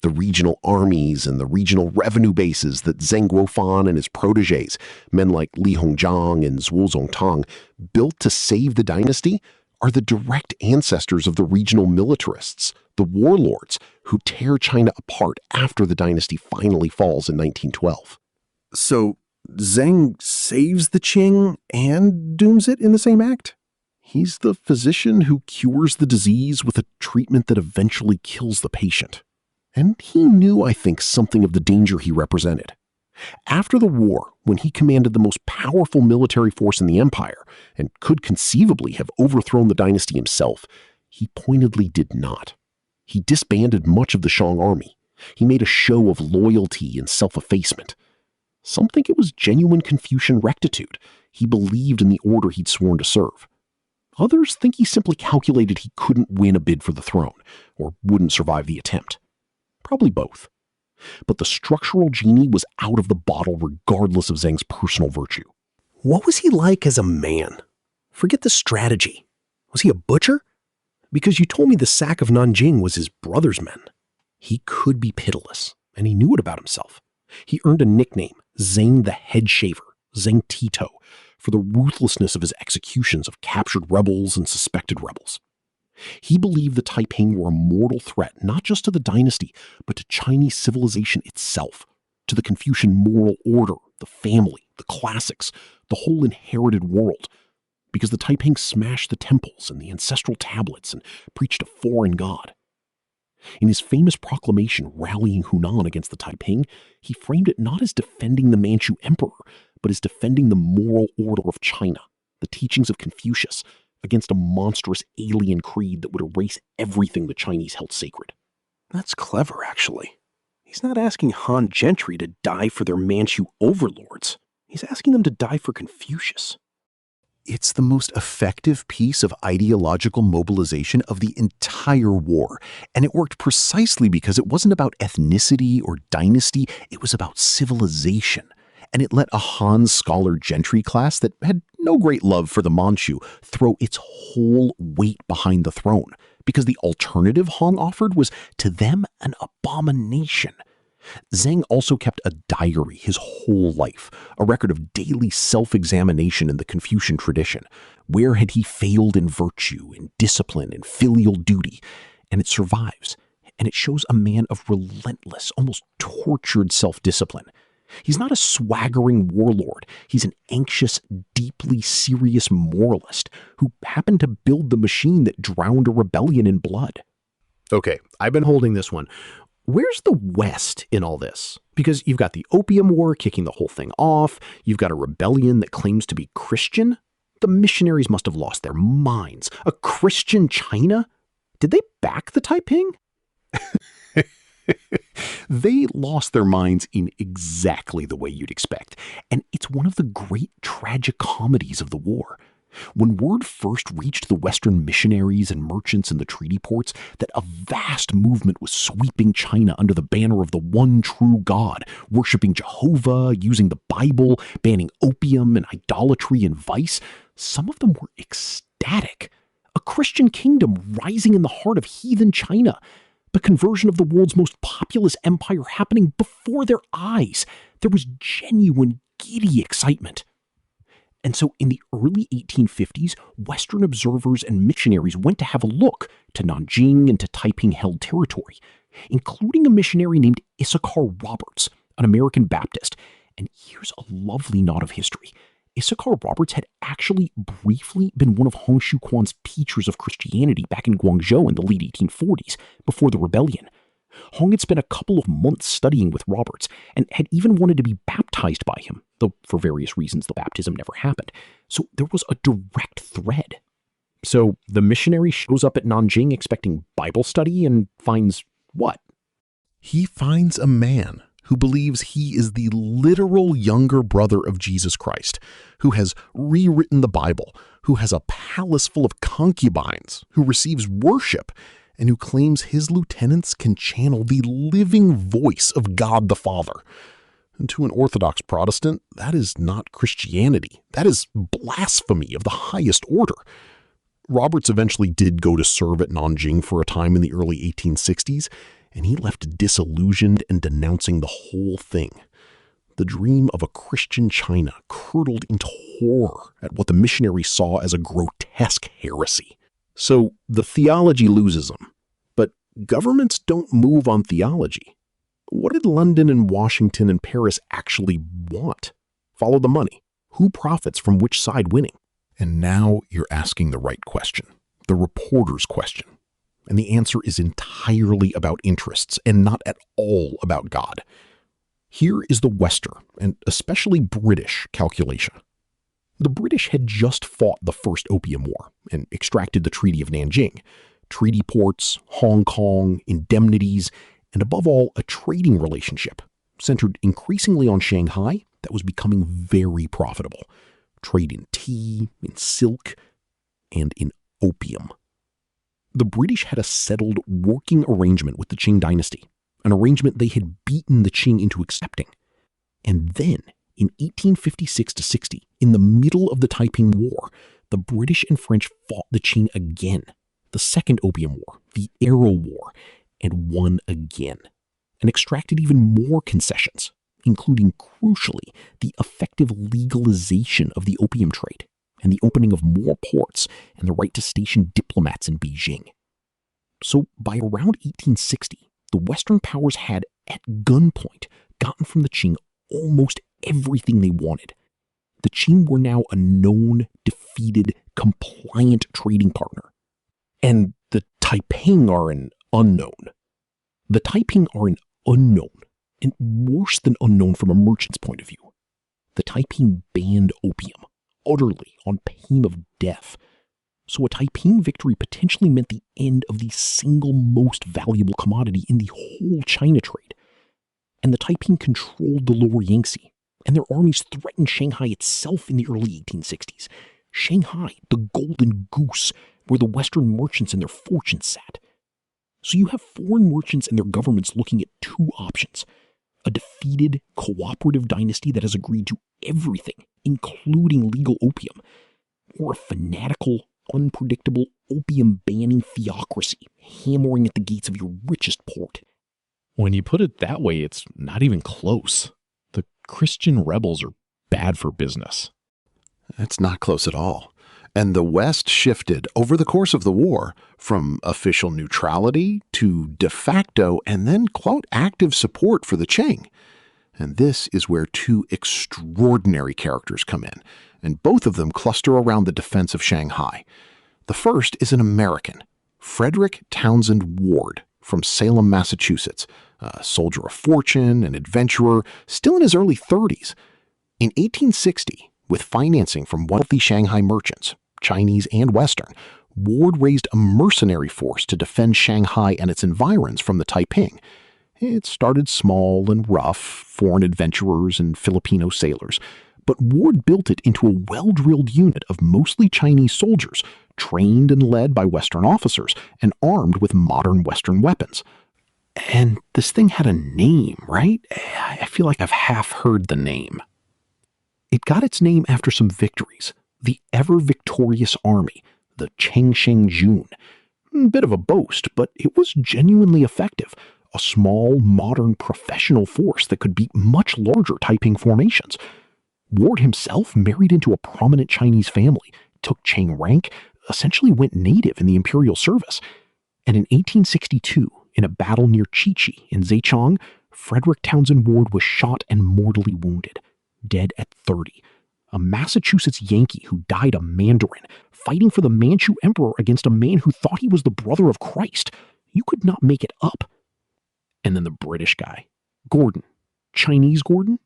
The regional armies and the regional revenue bases that Zheng Guofan and his protégés, men like Li Hongzhang and Zhuo Zongtang, built to save the dynasty are the direct ancestors of the regional militarists, the warlords who tear China apart after the dynasty finally falls in 1912.
So Zheng saves the Qing and dooms it in the same act?
He's the physician who cures the disease with a treatment that eventually kills the patient. And he knew, I think, something of the danger he represented. After the war, when he commanded the most powerful military force in the empire and could conceivably have overthrown the dynasty himself, he pointedly did not. He disbanded much of the Shang army. He made a show of loyalty and self-effacement. Some think it was genuine Confucian rectitude. He believed in the order he'd sworn to serve. Others think he simply calculated he couldn't win a bid for the throne, or wouldn't survive the attempt. Probably both. But the structural genie was out of the bottle regardless of Zheng's personal virtue.
What was he like as a man? Forget the strategy. Was he a butcher? Because you told me the sack of Nanjing was his brother's men.
He could be pitiless, and he knew it about himself. He earned a nickname, Zheng the Head Shaver, Zheng Tito, for the ruthlessness of his executions of captured rebels and suspected rebels. He believed the Taiping were a mortal threat not just to the dynasty, but to Chinese civilization itself, to the Confucian moral order, the family, the classics, the whole inherited world, because the Taiping smashed the temples and the ancestral tablets and preached a foreign god. In his famous proclamation rallying Hunan against the Taiping, he framed it not as defending the Manchu emperor, but as defending the moral order of China, the teachings of Confucius, against a monstrous alien creed that would erase everything the Chinese held sacred.
That's clever, actually. He's not asking Han gentry to die for their Manchu overlords. He's asking them to die for Confucius.
It's the most effective piece of ideological mobilization of the entire war, and it worked precisely because it wasn't about ethnicity or dynasty, it was about civilization. And it let a Han scholar gentry class that had no great love for the Manchu throw its whole weight behind the throne, because the alternative Han offered was, to them, an abomination. Zheng also kept a diary his whole life, a record of daily self-examination in the Confucian tradition. Where had he failed in virtue, in discipline, in filial duty? And it survives, and it shows a man of relentless, almost tortured self-discipline. He's not a swaggering warlord. He's an anxious, deeply serious moralist who happened to build the machine that drowned a rebellion in blood.
Okay, I've been holding this one. Where's the West in all this? Because you've got the Opium War kicking the whole thing off. You've got a rebellion that claims to be Christian. The missionaries must have lost their minds. A Christian China? Did they back the Taiping? They lost their minds in exactly the way you'd expect. And it's one of the great tragic comedies of the war. When word first reached the Western missionaries and merchants in the treaty ports that a vast movement was sweeping China under the banner of the one true God, worshiping Jehovah, using the Bible, banning opium and idolatry and vice, some of them were ecstatic. A Christian kingdom rising in the heart of heathen China. The conversion of the world's most populous empire happening before their eyes. There was genuine, giddy excitement. And so in the early 1850s, Western observers and missionaries went to have a look to Nanjing and to Taiping-held territory, including a missionary named Issachar Roberts, an American Baptist. And here's a lovely nod of history. Issachar Roberts had actually briefly been one of Hong Xiuquan's teachers of Christianity back in Guangzhou in the late 1840s, before the rebellion. Hong had spent a couple of months studying with Roberts and had even wanted to be baptized by him, though for various reasons the baptism never happened. So there was a direct thread. So the missionary shows up at Nanjing expecting Bible study and finds what?
He finds a man who believes he is the literal younger brother of Jesus Christ, who has rewritten the Bible, who has a palace full of concubines, who receives worship, and who claims his lieutenants can channel the living voice of God the Father. And to an Orthodox Protestant, that is not Christianity. That is blasphemy of the highest order. Roberts eventually did go to serve at Nanjing for a time in the early 1860s,
and he left disillusioned and denouncing the whole thing. The dream of a Christian China curdled into horror at what the missionaries saw as a grotesque heresy. So the theology loses them. But governments don't move on theology. What did London and Washington and Paris actually want? Follow the money. Who profits from which side winning? And now you're asking the right question, the reporter's question. And the answer is entirely about interests and not at all about God. Here is the Western, and especially British, calculation. The British had just fought the First Opium War and extracted the Treaty of Nanjing, treaty ports, Hong Kong, indemnities, and above all, a trading relationship centered increasingly on Shanghai that was becoming very profitable. Trade in tea, in silk, and in opium. The British had a settled working arrangement with the Qing dynasty, an arrangement they had beaten the Qing into accepting. And then, in 1856-60, in the middle of the Taiping War, the British and French fought the Qing again, the Second Opium War, the Arrow War, and won again, and extracted even more concessions, including, crucially, the effective legalization of the opium trade and the opening of more ports and the right to station diplomats in Beijing. So by around 1860, the Western powers had, at gunpoint, gotten from the Qing almost everything they wanted. The Qing were now a known, defeated, compliant trading partner. And the Taiping are an unknown. The Taiping are an unknown, and worse than unknown from a merchant's point of view. The Taiping banned opium, utterly, on pain of death. So a Taiping victory potentially meant the end of the single most valuable commodity in the whole China trade. And the Taiping controlled the lower Yangtze, and their armies threatened Shanghai itself in the early 1860s. Shanghai, the golden goose, where the Western merchants and their fortunes sat. So you have foreign merchants and their governments looking at two options: a defeated, cooperative dynasty that has agreed to everything, including legal opium, or a fanatical, unpredictable, opium-banning theocracy hammering at the gates of your richest port.
When you put it that way, it's not even close. The Christian rebels are bad for business.
It's not close at all. And the West shifted over the course of the war from official neutrality to de facto and then, quote, active support for the Qing. And this is where two extraordinary characters come in, and both of them cluster around the defense of Shanghai. The first is an American, Frederick Townsend Ward from Salem, Massachusetts, a soldier of fortune, an adventurer, still in his early 30s. In 1860, with financing from wealthy Shanghai merchants, Chinese and Western, Ward raised a mercenary force to defend Shanghai and its environs from the Taiping. It started small and rough, foreign adventurers and Filipino sailors, but Ward built it into a well-drilled unit of mostly Chinese soldiers, trained and led by Western officers and armed with modern Western weapons.
And this thing had a name, right? I feel like I've half heard the name. It got its name after some victories. The ever-victorious army, the Changsheng Jun. Bit of a boast, but it was genuinely effective. A small, modern, professional force that could beat much larger Taiping formations. Ward himself married into a prominent Chinese family, took Qing rank, essentially went native in the imperial service. And in 1862, in a battle near Chichi in Zhejiang, Frederick Townsend Ward was shot and mortally wounded, dead at 30. A Massachusetts Yankee who died a Mandarin, fighting for the Manchu emperor against a man who thought he was the brother of Christ. You could not make it up. And then the British guy, Gordon. Chinese Gordon?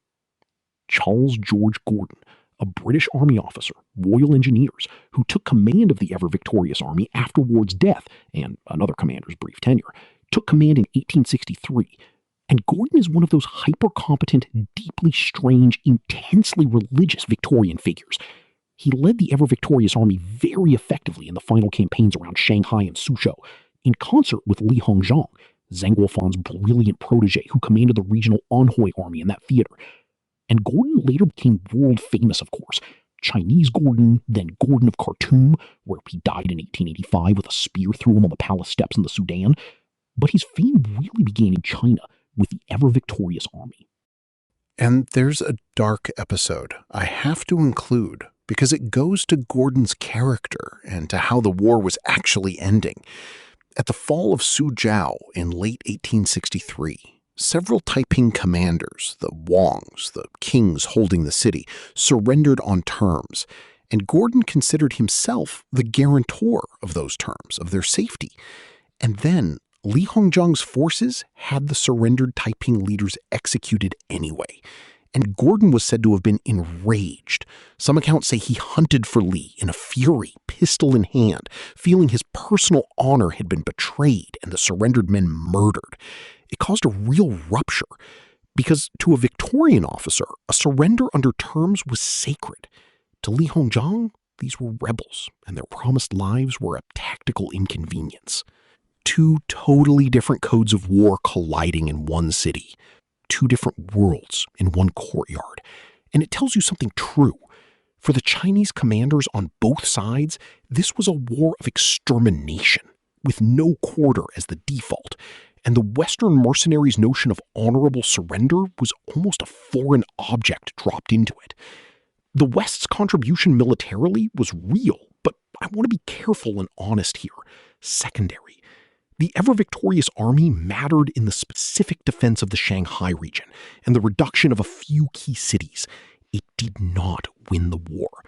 Charles George Gordon, a British Army officer, Royal Engineers, who took command of the ever-victorious army after Ward's death and another commander's brief tenure, took command in 1863. And Gordon is one of those hyper-competent, deeply strange, intensely religious Victorian figures. He led the ever-victorious army very effectively in the final campaigns around Shanghai and Suzhou, in concert with Li Hongzhang, Zhang Guofan's brilliant protege who commanded the regional Anhui army in that theater. And Gordon later became world famous, of course. Chinese Gordon, then Gordon of Khartoum, where he died in 1885 with a spear through him on the palace steps in the Sudan. But his fame really began in China with the ever-victorious army.
And there's a dark episode I have to include because it goes to Gordon's character and to how the war was actually ending. At the fall of Suzhou in late 1863, several Taiping commanders, the Wangs, the kings holding the city, surrendered on terms, and Gordon considered himself the guarantor of those terms, of their safety. And then Li Hongzhang's forces had the surrendered Taiping leaders executed anyway, and Gordon was said to have been enraged. Some accounts say he hunted for Li in a fury, pistol in hand, feeling his personal honor had been betrayed and the surrendered men murdered. It caused a real rupture, because to a Victorian officer, a surrender under terms was sacred. To Li Hongzhang, these were rebels, and their promised lives were a tactical inconvenience. Two totally different codes of war colliding in one city. Two different worlds in one courtyard. And it tells you something true. For the Chinese commanders on both sides, this was a war of extermination, with no quarter as the default. And the Western mercenaries' notion of honorable surrender was almost a foreign object dropped into it. The West's contribution militarily was real, but I want to be careful and honest here. Secondary. The ever-victorious army mattered in the specific defense of the Shanghai region and the reduction of a few key cities. It did not win the war.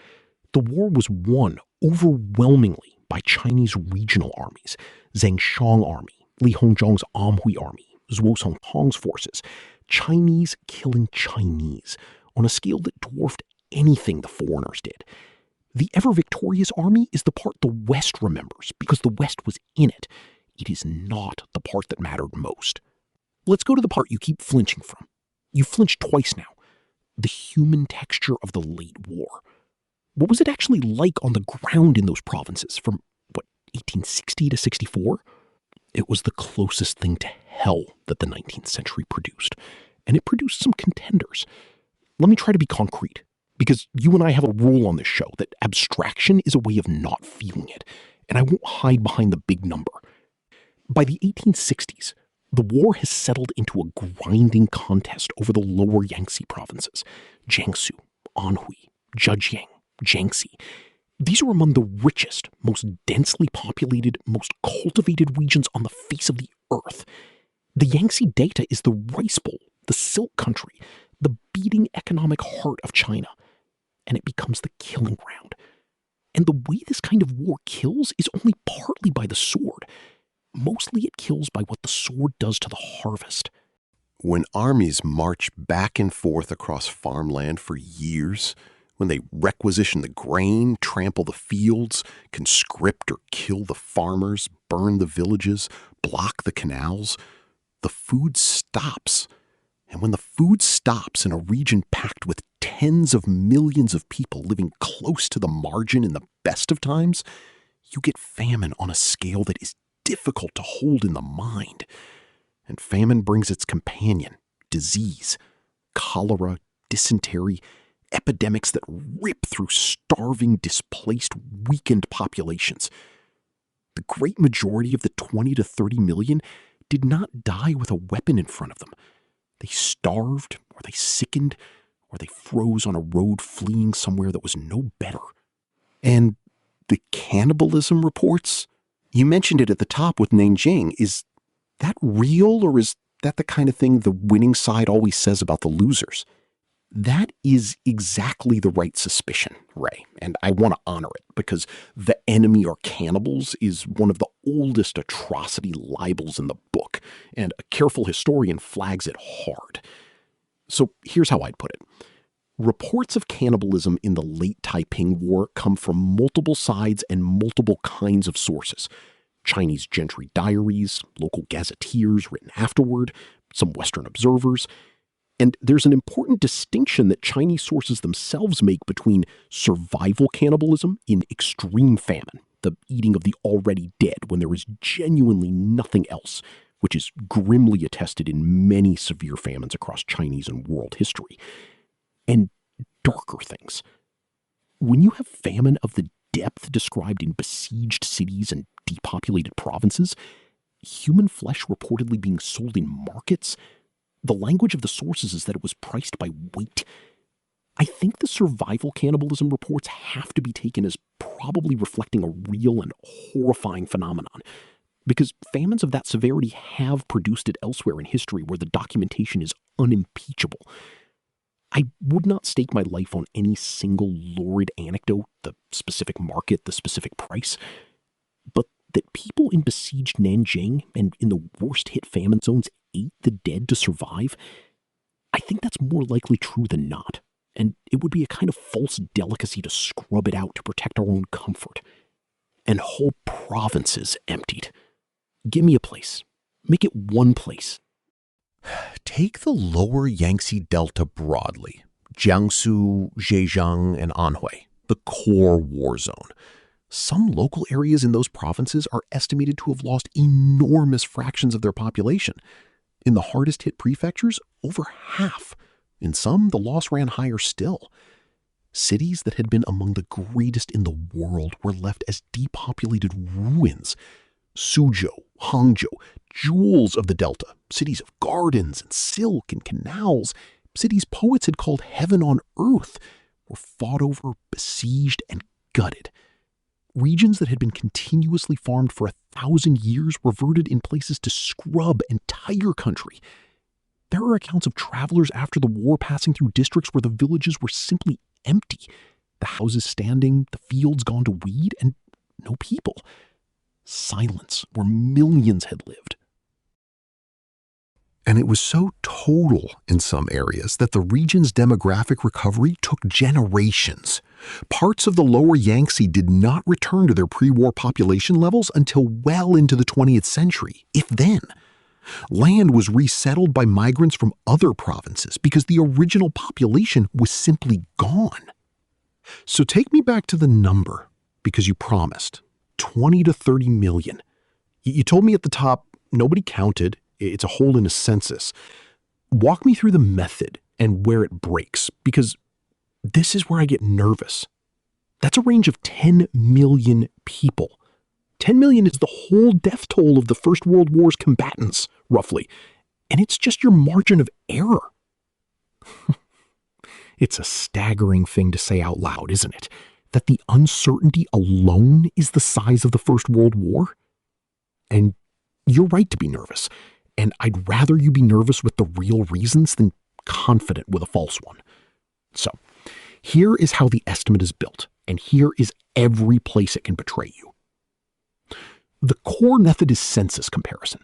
The war was won overwhelmingly by Chinese regional armies, Zhang Shang Army, Li Hongzhang's Amhui Army, Zhuo Songtong's forces, Chinese killing Chinese on a scale that dwarfed anything the foreigners did. The ever-victorious army is the part the West remembers because the West was in it. It is not the part that mattered most. Let's go to the part you keep flinching from. You flinched twice now. The human texture of the late war. What was it actually like on the ground in those provinces from, 1860 to 64? It was the closest thing to hell that the 19th century produced. And it produced some contenders. Let me try to be concrete, because you and I have a rule on this show that abstraction is a way of not feeling it, and I won't hide behind the big number. By the 1860s, the war has settled into a grinding contest over the lower Yangtze provinces, Jiangsu, Anhui, Zhejiang, Jiangxi. These are among the richest, most densely populated, most cultivated regions on the face of the earth. The Yangtze Delta is the rice bowl, the silk country, the beating economic heart of China, and it becomes the killing ground. And the way this kind of war kills is only partly by the sword. Mostly it kills by what the sword does to the harvest. When armies march back and forth across farmland for years, when they requisition the grain, trample the fields, conscript or kill the farmers, burn the villages, block the canals, the food stops. And when the food stops in a region packed with tens of millions of people living close to the margin in the best of times, you get famine on a scale that is difficult to hold in the mind. And famine brings its companion, disease, cholera, dysentery, epidemics that rip through starving, displaced, weakened populations. The great majority of the 20 to 30 million did not die with a weapon in front of them. They starved, or they sickened, or they froze on a road fleeing somewhere that was no better. And the cannibalism reports, you mentioned it at the top with Nanjing. Is that real, or is that the kind of thing the winning side always says about the losers? That is exactly the right suspicion, Ray, and I want to honor it because the enemy or cannibals is one of the oldest atrocity libels in the book, and a careful historian flags it hard. So here's how I'd put it. Reports of cannibalism in the late Taiping War come from multiple sides and multiple kinds of sources. Chinese gentry diaries, local gazetteers written afterward, some Western observers. And there's an important distinction that Chinese sources themselves make between survival cannibalism in extreme famine, the eating of the already dead when there is genuinely nothing else, which is grimly attested in many severe famines across Chinese and world history, and darker things. When you have famine of the depth described in besieged cities and depopulated provinces,
human flesh reportedly being sold in markets. The language of the sources is that it was priced by weight. I think the survival cannibalism reports have to be taken as probably reflecting a real and horrifying phenomenon, because famines of that severity have produced it elsewhere in history where the documentation is unimpeachable. I would not stake my life on any single lurid anecdote, the specific market, the specific price, but that people in besieged Nanjing and in the worst-hit famine zones ate the dead to survive, I think that's more likely true than not. And it would be a kind of false delicacy to scrub it out to protect our own comfort. And whole provinces emptied. Give me a place. Make it one place.
Take the lower Yangtze Delta broadly. Jiangsu, Zhejiang, and Anhui, the core war zone. Some local areas in those provinces are estimated to have lost enormous fractions of their population. In the hardest hit prefectures, over half. In some, the loss ran higher still. Cities that had been among the greatest in the world were left as depopulated ruins. Suzhou, Hangzhou, jewels of the Delta, cities of gardens and silk and canals, cities poets had called heaven on earth, were fought over, besieged, and gutted. Regions that had been continuously farmed for 1,000 years reverted in places to scrub entire country. There are accounts of travelers after the war passing through districts where the villages were simply empty, the houses standing, the fields gone to weed, and no people. Silence where millions had lived.
And it was so total in some areas that the region's demographic recovery took generations. Parts of the lower Yangtze did not return to their pre-war population levels until well into the 20th century, if then. Land was resettled by migrants from other provinces because the original population was simply gone. So take me back to the number, because you promised. 20 to 30 million. You told me at the top, nobody counted. It's a hole in a census. Walk me through the method and where it breaks, because this is where I get nervous. That's a range of 10 million people. 10 million is the whole death toll of the First World War's combatants, roughly. And it's just your margin of error. It's a staggering thing to say out loud, isn't it? That the uncertainty alone is the size of the First World War? And you're right to be nervous. And I'd rather you be nervous with the real reasons than confident with a false one. So, here is how the estimate is built, and here is every place it can betray you. The core method is census comparison.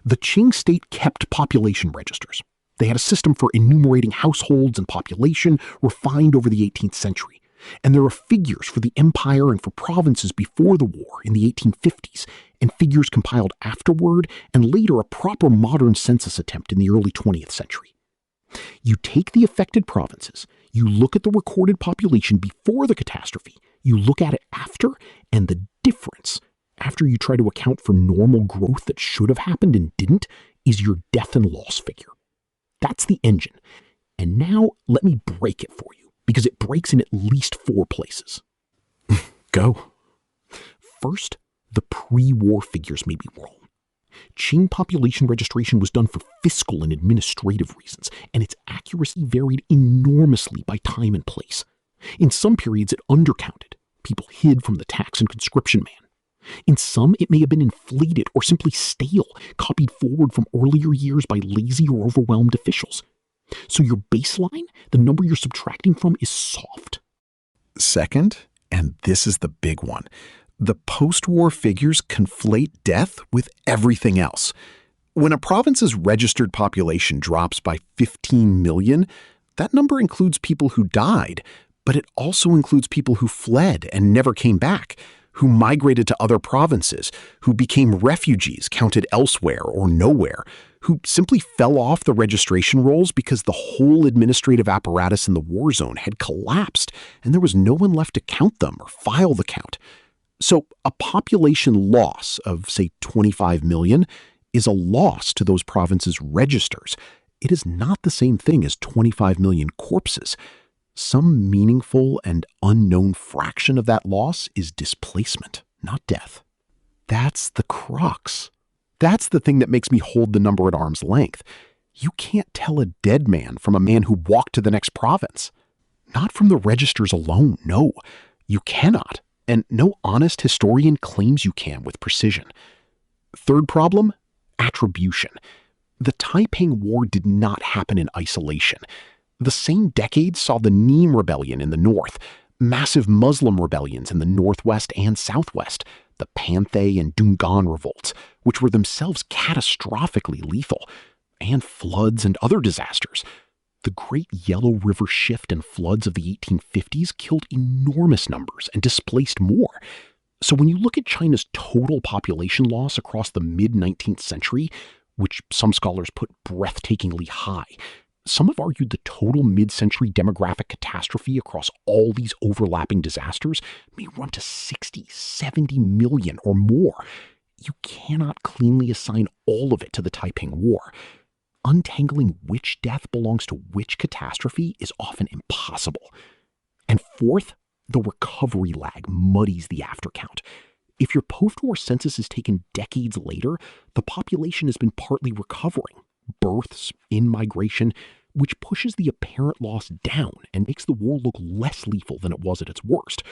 The Qing state kept population registers. They had a system for enumerating households and population refined over the 18th century. And there are figures for the empire and for provinces before the war in the 1850s, and figures compiled afterward, and later a proper modern census attempt in the early 20th century. You take the affected provinces, you look at the recorded population before the catastrophe, you look at it after, and the difference, after you try to account for normal growth that should have happened and didn't, is your death and loss figure. That's the engine. And now let me break it for you, because it breaks in at least 4 places.
Go.
First, the pre-war figures may be wrong. Qing population registration was done for fiscal and administrative reasons, and its accuracy varied enormously by time and place. In some periods, it undercounted. People hid from the tax and conscription man. In some, it may have been inflated or simply stale, copied forward from earlier years by lazy or overwhelmed officials. So your baseline, the number you're subtracting from, is soft.
Second, and this is the big one, the post-war figures conflate death with everything else. When a province's registered population drops by 15 million, that number includes people who died, but it also includes people who fled and never came back, who migrated to other provinces, who became refugees counted elsewhere or nowhere, who simply fell off the registration rolls because the whole administrative apparatus in the war zone had collapsed and there was no one left to count them or file the count. So a population loss of, say, 25 million is a loss to those provinces' registers. It is not the same thing as 25 million corpses. Some meaningful and unknown fraction of that loss is displacement, not death. That's the crux. That's the thing that makes me hold the number at arm's length. You can't tell a dead man from a man who walked to the next province. Not from the registers alone, no. You cannot, and no honest historian claims you can with precision. Third problem, attribution. The Taiping War did not happen in isolation. The same decade saw the Neem Rebellion in the north, massive Muslim rebellions in the northwest and southwest, the Panthay and Dungan revolts, which were themselves catastrophically lethal, and floods and other disasters. The Great Yellow River Shift and floods of the 1850s killed enormous numbers and displaced more. So when you look at China's total population loss across the mid-19th century, which some scholars put breathtakingly high, some have argued the total mid-century demographic catastrophe across all these overlapping disasters may run to 60, 70 million or more. You cannot cleanly assign all of it to the Taiping War. Untangling which death belongs to which catastrophe is often impossible. And fourth, the recovery lag muddies the aftercount. If your post-war census is taken decades later, the population has been partly recovering. Births, in-migration, which pushes the apparent loss down and makes the war look less lethal than it was at its worst.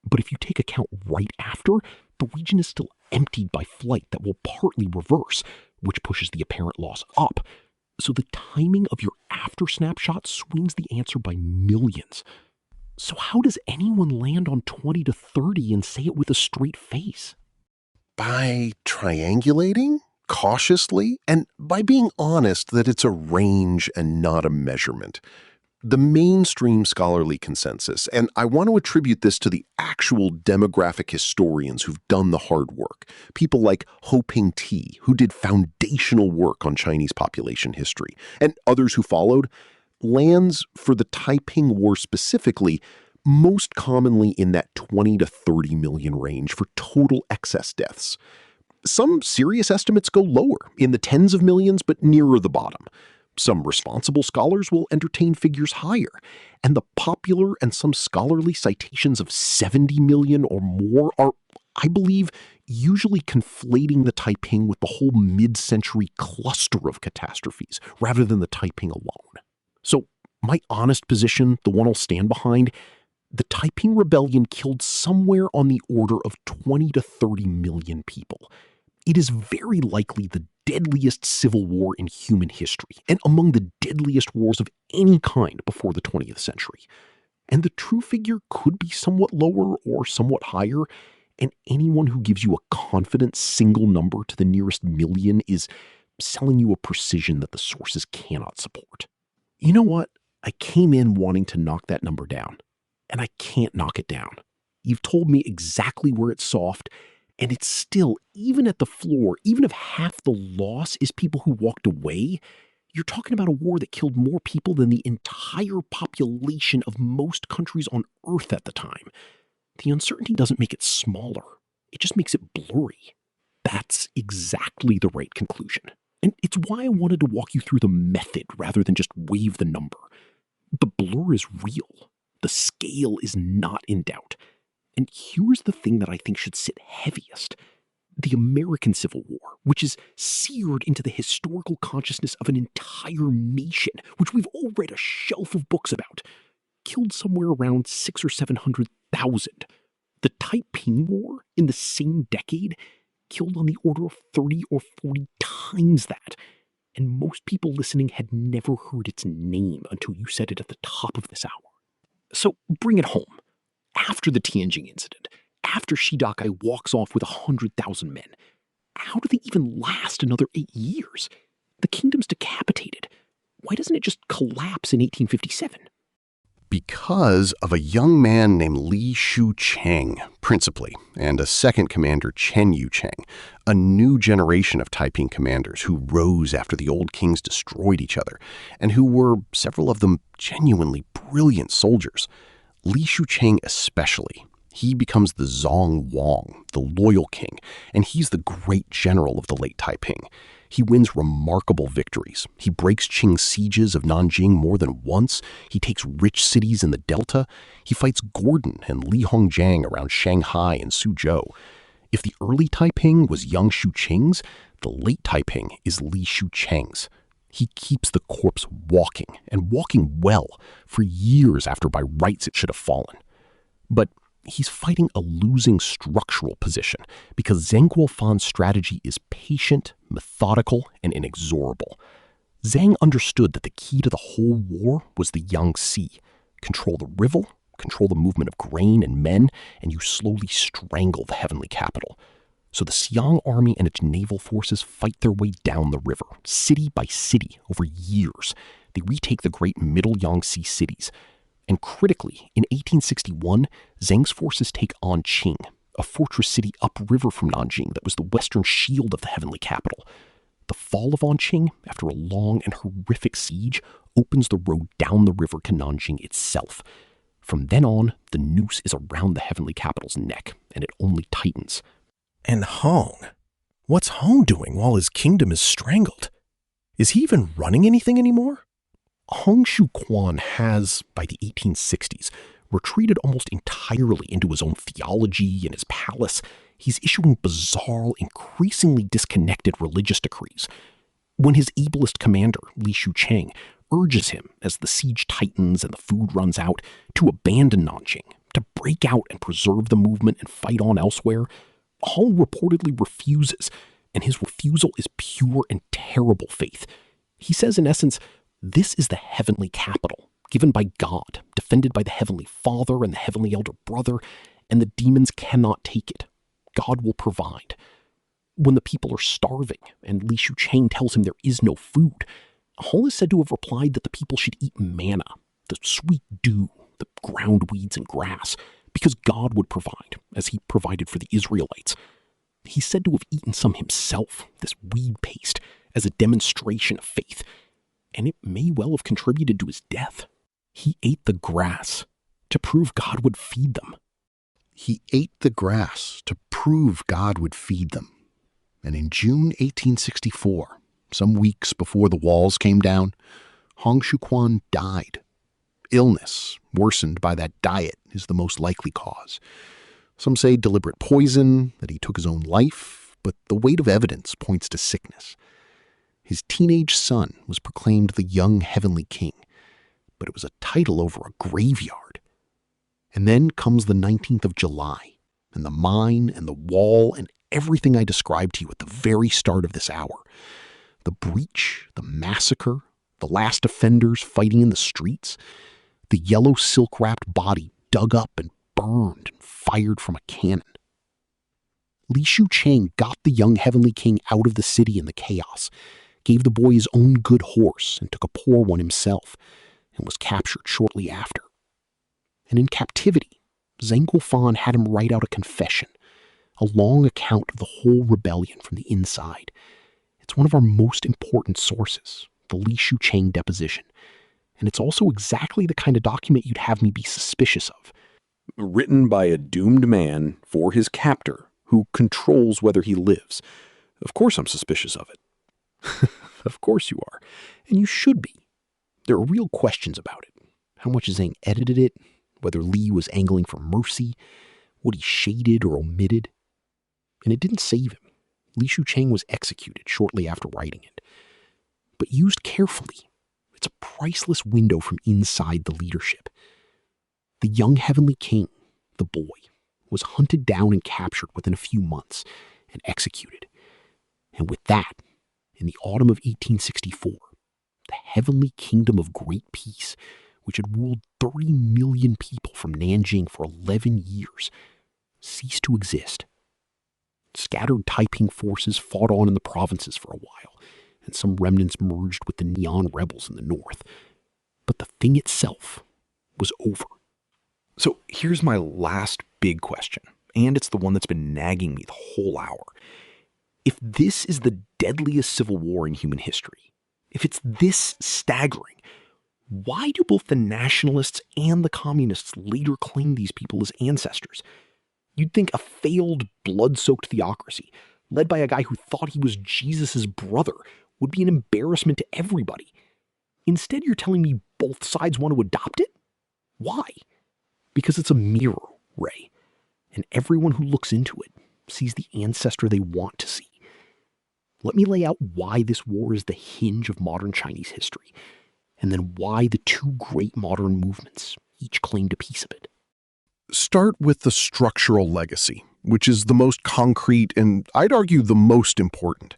But if you take account right after, the region is still emptied by flight that will partly reverse, which pushes the apparent loss up. So the timing of your after snapshot swings the answer by millions. So how does anyone land on 20 to 30 and say it with a straight face?
By triangulating cautiously and by being honest that it's a range and not a measurement. The mainstream scholarly consensus, and I want to attribute this to the actual demographic historians who've done the hard work, people like Ho Ping Ti, who did foundational work on Chinese population history, and others who followed, lands for the Taiping War specifically, most commonly in that 20 to 30 million range for total excess deaths. Some serious estimates go lower, in the tens of millions, but nearer the bottom. Some responsible scholars will entertain figures higher, and the popular and some scholarly citations of 70 million or more are, I believe, usually conflating the Taiping with the whole mid-century cluster of catastrophes, rather than the Taiping alone. So, my honest position, the one I'll stand behind, the Taiping Rebellion killed somewhere on the order of 20 to 30 million people. It is very likely the deadliest civil war in human history, and among the deadliest wars of any kind before the 20th century. And the true figure could be somewhat lower or somewhat higher, and anyone who gives you a confident single number to the nearest million is selling you a precision that the sources cannot support. You know what? I came in wanting to knock that number down, and I can't knock it down. You've told me exactly where it's soft, and it's still, even at the floor, even if half the loss is people who walked away, you're talking about a war that killed more people than the entire population of most countries on Earth at the time. The uncertainty doesn't make it smaller. It just makes it blurry. That's exactly the right conclusion. And it's why I wanted to walk you through the method rather than just wave the number. The blur is real. The scale is not in doubt. And here's the thing that I think should sit heaviest. The American Civil War, which is seared into the historical consciousness of an entire nation, which we've all read a shelf of books about, killed somewhere around 600,000 or 700,000. The Taiping War, in the same decade, killed on the order of 30 or 40 times that. And most people listening had never heard its name until you said it at the top of this hour. So bring it home. After the Tianjin incident, after Shi Dakai walks off with 100,000 men, how do they even last another 8 years? The kingdom's decapitated. Why doesn't it just collapse in 1857? Because of a young man named Li Shucheng, principally, and a second commander, Chen Yucheng, a new generation of Taiping commanders who rose after the old kings destroyed each other, and who were, several of them, genuinely brilliant soldiers. Li Shucheng especially. He becomes the Zong Wang, the loyal king, and he's the great general of the late Taiping. He wins remarkable victories. He breaks Qing sieges of Nanjing more than once. He takes rich cities in the delta. He fights Gordon and Li Hongjiang around Shanghai and Suzhou.
If the early Taiping was Yang Xiuqing's, the late Taiping is Li Xiucheng's. He keeps the corpse walking, and walking well, for years after by rights it should have fallen. But he's fighting a losing structural position because Zhang Guofan's strategy is patient, methodical, and inexorable. Zhang understood that the key to the whole war was the Yangtze. Control the river, control the movement of grain and men, and you slowly strangle the heavenly capital. So the Xiang army and its naval forces fight their way down the river, city by city, over years. They retake the great middle Yangtze cities. And critically, in 1861, Zhang's forces take Qing, a fortress city upriver from Nanjing that was the western shield of the heavenly capital. The fall of Qing, after a long and horrific siege, opens the road down the river to Nanjing itself. From then on, the noose is around the heavenly capital's neck, and it only tightens.
And Hong? What's Hong doing while his kingdom is strangled? Is he even running anything anymore?
Hong Xiuquan has, by the 1860s, retreated almost entirely into his own theology and his palace. He's issuing bizarre, increasingly disconnected religious decrees. When his ablest commander, Li Xiucheng, urges him, as the siege tightens and the food runs out, to abandon Nanjing, to break out and preserve the movement and fight on elsewhere, Hong reportedly refuses, and his refusal is pure and terrible faith. He says, in essence, this is the heavenly capital, given by God, defended by the heavenly Father and the heavenly elder brother, and the demons cannot take it. God will provide. When the people are starving, and Li Xiucheng tells him there is no food, Hong is said to have replied that the people should eat manna, the sweet dew, the ground weeds and grass, because God would provide, as he provided for the Israelites. He's said to have eaten some himself, this weed paste, as a demonstration of faith, and it may well have contributed to his death. He ate the grass to prove God would feed them.
He ate the grass to prove God would feed them. And in June 1864, some weeks before the walls came down, Hong Xiuquan died. Illness, worsened by that diet, is the most likely cause. Some say deliberate poison, that he took his own life, but the weight of evidence points to sickness. His teenage son was proclaimed the young heavenly king, but it was a title over a graveyard. And then comes the 19th of July, and the mine and the wall and everything I described to you at the very start of this hour. The breach, the massacre, the last offenders fighting in the streets, the yellow silk-wrapped body dug up and burned and fired from a cannon. Li Xiucheng got the young heavenly king out of the city in the chaos, gave the boy his own good horse and took a poor one himself, and was captured shortly after. And in captivity, Zhang Guofan had him write out a confession, a long account of the whole rebellion from the inside. It's one of our most important sources, the Li Xiucheng deposition, and it's also exactly the kind of document you'd have me be suspicious of.
Written by a doomed man for his captor, who controls whether he lives. Of course I'm suspicious of it. Of course you are, and you should be. There are real questions about it. How much Zhang edited it, whether Li was angling for mercy, what he shaded or omitted. And it didn't save him. Li Xiucheng was executed shortly after writing it. But used carefully, it's a priceless window from inside the leadership. The young heavenly king, the boy, was hunted down and captured within a few months and executed. And with that, in the autumn of 1864, the heavenly kingdom of great peace, which had ruled 30 million people from Nanjing for 11 years, ceased to exist. Scattered Taiping forces fought on in the provinces for a while, and some remnants merged with the neon rebels in the north. But the thing itself was over. So here's my last big question, and it's the one that's been nagging me the whole hour. If this is the deadliest civil war in human history, if it's this staggering, why do both the nationalists and the communists later claim these people as ancestors? You'd think a failed, blood-soaked theocracy, led by a guy who thought he was Jesus' brother, would be an embarrassment to everybody. Instead, you're telling me both sides want to adopt it? Why? Because it's a mirror, Ray, and everyone who looks into it sees the ancestor they want to see. Let me lay out why this war is the hinge of modern Chinese history, and then why the two great modern movements each claimed a piece of it.
Start with the structural legacy, which is the most concrete and I'd argue the most important.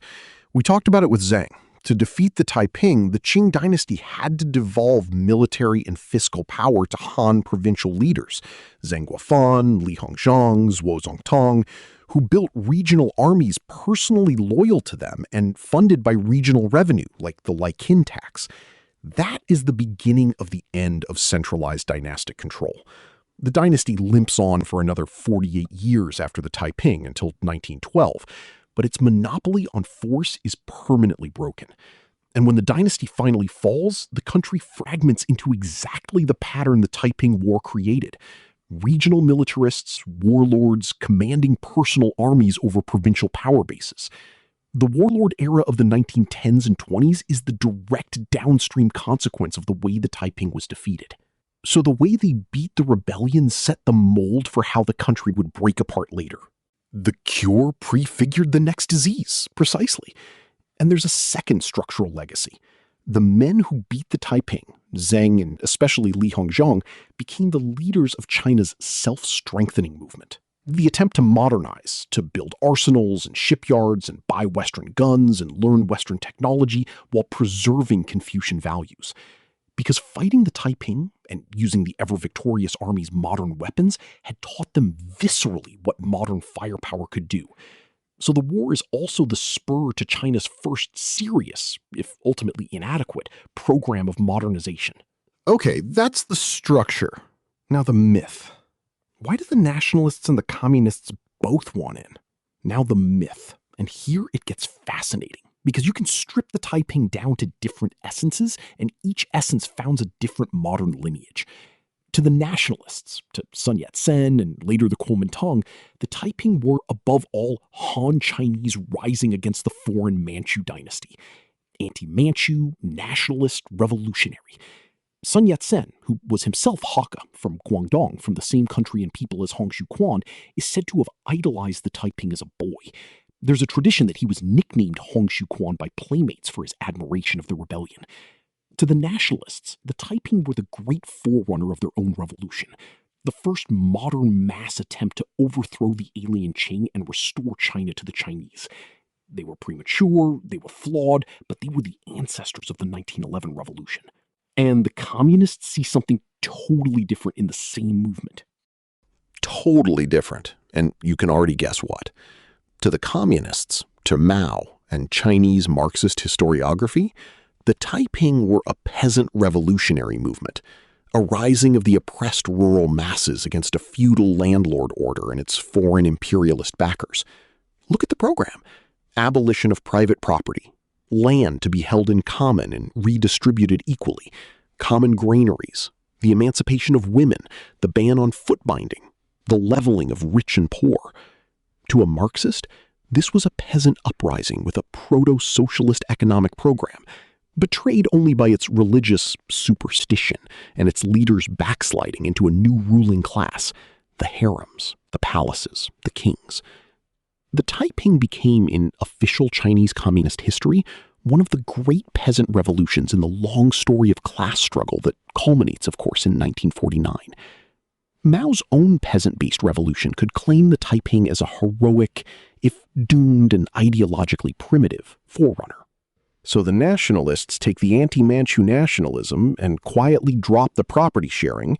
We talked about it with Zhang. To defeat the Taiping, the Qing dynasty had to devolve military and fiscal power to Han provincial leaders, Zhang Guofan, Li Hongzhang, Zhuo Zongtong, who built regional armies personally loyal to them and funded by regional revenue, like the Laikin tax. That is the beginning of the end of centralized dynastic control. The dynasty limps on for another 48 years after the Taiping until 1912, but its monopoly on force is permanently broken. And when the dynasty finally falls, the country fragments into exactly the pattern the Taiping War created. Regional militarists, warlords, commanding personal armies over provincial power bases. The warlord era of the 1910s and 20s is the direct downstream consequence of the way the Taiping was defeated. So the way they beat the rebellion set the mold for how the country would break apart later. The cure prefigured the next disease, precisely. And there's a second structural legacy. The men who beat the Taiping, Zheng and especially Li Hongzhang, became the leaders of China's self-strengthening movement. The attempt to modernize, to build arsenals and shipyards and buy Western guns and learn Western technology while preserving Confucian values. Because fighting the Taiping and using the ever-victorious army's modern weapons had taught them viscerally what modern firepower could do. So the war is also the spur to China's first serious, if ultimately inadequate, program of modernization. Okay, that's the structure. Now the myth. Why do the nationalists and the communists both want in? Now the myth. And here it gets fascinating, because you can strip the Taiping down to different essences, and each essence founds a different modern lineage. To the nationalists, to Sun Yat-sen and later the Kuomintang, the Taiping were above all Han Chinese rising against the foreign Manchu dynasty. Anti-Manchu, nationalist, revolutionary. Sun Yat-sen, who was himself Hakka from Guangdong, from the same country and people as Hong Xiuquan, is said to have idolized the Taiping as a boy. There's a tradition that he was nicknamed Hong Xiuquan by playmates for his admiration of the rebellion. To the nationalists, the Taiping were the great forerunner of their own revolution, the first modern mass attempt to overthrow the alien Qing and restore China to the Chinese. They were premature, they were flawed, but they were the ancestors of the 1911 revolution. And the communists see something totally different in the same movement. Totally different, and you can already guess what. To the communists, to Mao and Chinese Marxist historiography, the Taiping were a peasant revolutionary movement, a rising of the oppressed rural masses against a feudal landlord order and its foreign imperialist backers. Look at the program. Abolition of private property, land to be held in common and redistributed equally, common granaries, the emancipation of women, the ban on foot binding, the leveling of rich and poor. To a Marxist, this was a peasant uprising with a proto-socialist economic program, betrayed only by its religious superstition and its leaders backsliding into a new ruling class, the harems, the palaces, the kings. The Taiping became, in official Chinese communist history, one of the great peasant revolutions in the long story of class struggle that culminates, of course, in 1949. Mao's own peasant-based revolution could claim the Taiping as a heroic, if doomed and ideologically primitive, forerunner. So the nationalists take the anti-Manchu nationalism and quietly drop the property sharing,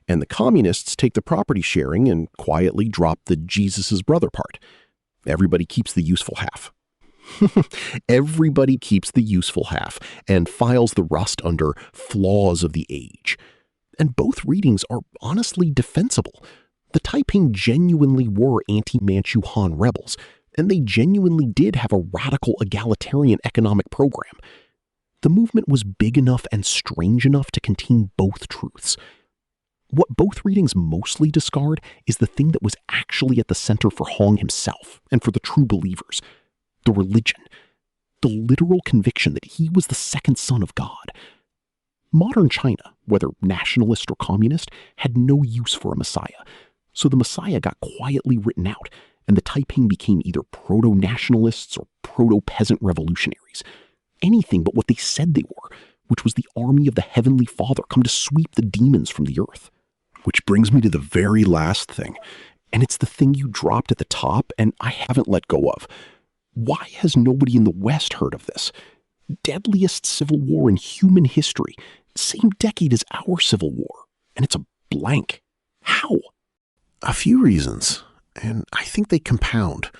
and the communists take the property sharing and quietly drop the Jesus' brother part. Everybody keeps the useful half. Everybody keeps the useful half and files the rust under flaws of the age. And both readings are honestly defensible. The Taiping genuinely were anti-Manchu Han rebels, and they genuinely did have a radical egalitarian economic program. The movement was big enough and strange enough to contain both truths. What both readings mostly discard is the thing that was actually at the center for Hong himself and for the true believers: the religion, the literal conviction that he was the second son of God. Modern China, whether nationalist or communist, had no use for a messiah, so the messiah got quietly written out,
and the Taiping became either proto-nationalists or proto-peasant revolutionaries. Anything but what they said they were, which was the army of the Heavenly Father come to sweep the demons from the earth.
Which brings me to the very last thing, and it's the thing you dropped at the top and I haven't let go of. Why has nobody in the West heard of this? Deadliest civil war in human history, same decade as our Civil War, and it's a blank. How?
A few reasons, and I think they compound.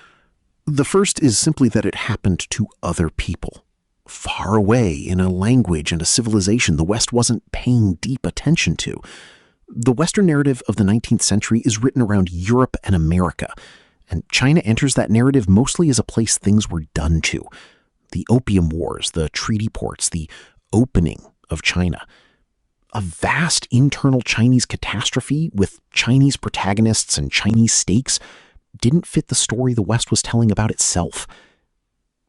The first is simply that it happened to other people. Far away in a language and a civilization the West wasn't paying deep attention to. The Western narrative of the 19th century is written around Europe and America, and China enters that narrative mostly as a place things were done to. The Opium Wars, the treaty ports, the opening of China. A vast internal Chinese catastrophe with Chinese protagonists and Chinese stakes didn't fit the story the West was telling about itself.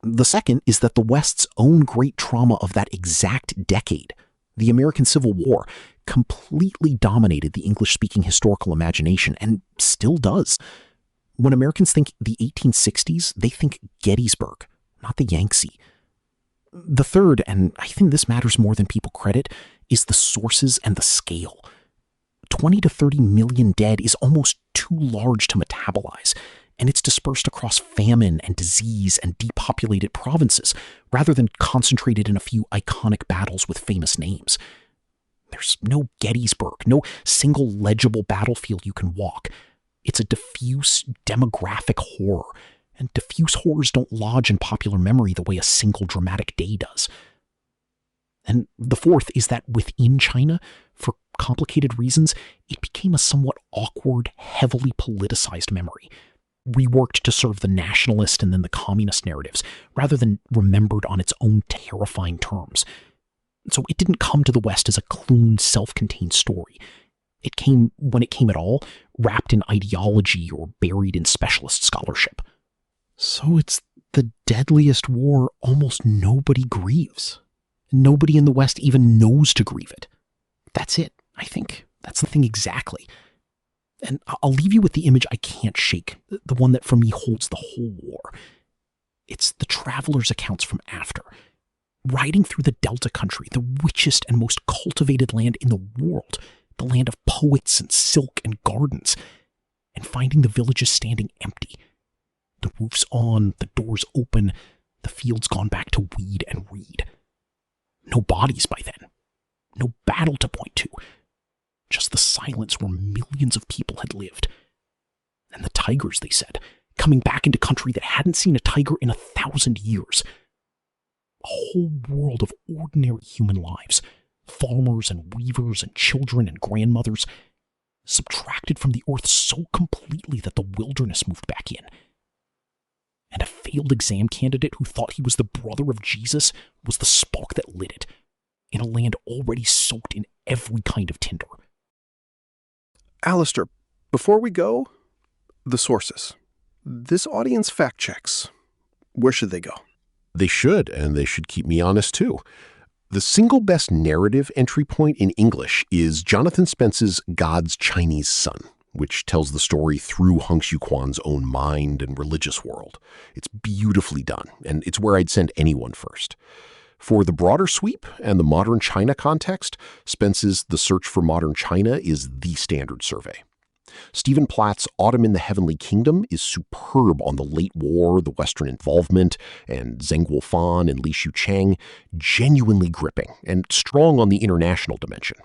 The second is that the West's own great trauma of that exact decade, the American Civil War, completely dominated the English-speaking historical imagination and still does. When Americans think the 1860s, they think Gettysburg, not the Yangtze. The third, and I think this matters more than people credit, is the sources and the scale. 20 to 30 million dead is almost too large to metabolize, and it's dispersed across famine and disease and depopulated provinces, rather than concentrated in a few iconic battles with famous names. There's no Gettysburg, no single legible battlefield you can walk. It's a diffuse demographic horror, and diffuse horrors don't lodge in popular memory the way a single dramatic day does. And the fourth is that within China, for complicated reasons, it became a somewhat awkward, heavily politicized memory, reworked to serve the nationalist and then the communist narratives, rather than remembered on its own terrifying terms. So it didn't come to the West as a clean, self-contained story. It came, when it came at all, wrapped in ideology or buried in specialist scholarship. So it's the deadliest war almost nobody grieves. Nobody in the West even knows to grieve it. That's it, I think. That's the thing exactly. And I'll leave you with the image I can't shake, the one that for me holds the whole war. It's the traveler's accounts from after. Riding through the Delta country, the richest and most cultivated land in the world, the land of poets and silk and gardens, and finding the villages standing empty. The roofs on, the doors open, the fields gone back to weed and reed. No bodies by then. No battle to point to. Just the silence where millions of people had lived. And the tigers, they said, coming back into country that hadn't seen a tiger in 1,000 years. A whole world of ordinary human lives, farmers and weavers and children and grandmothers, subtracted from the earth so completely that the wilderness moved back in. And a failed exam candidate who thought he was the brother of Jesus was the spark that lit it, in a land already soaked in every kind of tinder.
Alistair, before we go, the sources. This audience fact checks. Where should they go?
They should, and they should keep me honest too. The single best narrative entry point in English is Jonathan Spence's God's Chinese Son, which tells the story through Hong Xiuquan's own mind and religious world. It's beautifully done, and it's where I'd send anyone first. For the broader sweep and the modern China context, Spence's The Search for Modern China is the standard survey. Stephen Platt's Autumn in the Heavenly Kingdom is superb on the late war, the Western involvement, and Zheng Guofan and Li Shucheng, genuinely gripping and strong on the international dimension.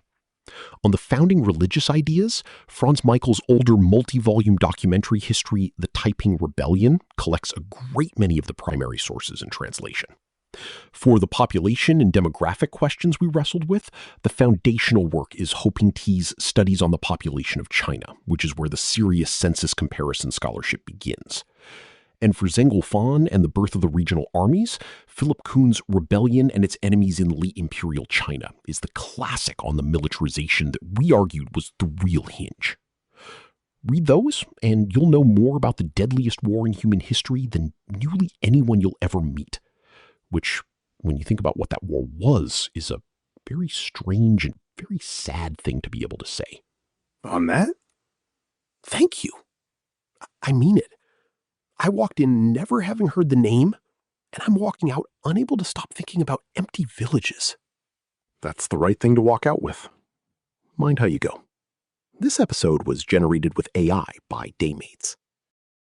On the founding religious ideas, Franz Michael's older multi-volume documentary history, The Taiping Rebellion, collects a great many of the primary sources in translation. For the population and demographic questions we wrestled with, the foundational work is Ho Ping T's Studies on the Population of China, which is where the serious census comparison scholarship begins. And for Zheng Guofan and the Birth of the Regional Armies, Philip Kuhn's Rebellion and Its Enemies in Late Imperial China is the classic on the militarization that we argued was the real hinge. Read those, and you'll know more about the deadliest war in human history than nearly anyone you'll ever meet. Which, when you think about what that war was, is a very strange and very sad thing to be able to say.
On that?
Thank you. I mean it. I walked in never having heard the name, and I'm walking out unable to stop thinking about empty villages.
That's the right thing to walk out with. Mind how you go. This episode was generated with AI by Demades.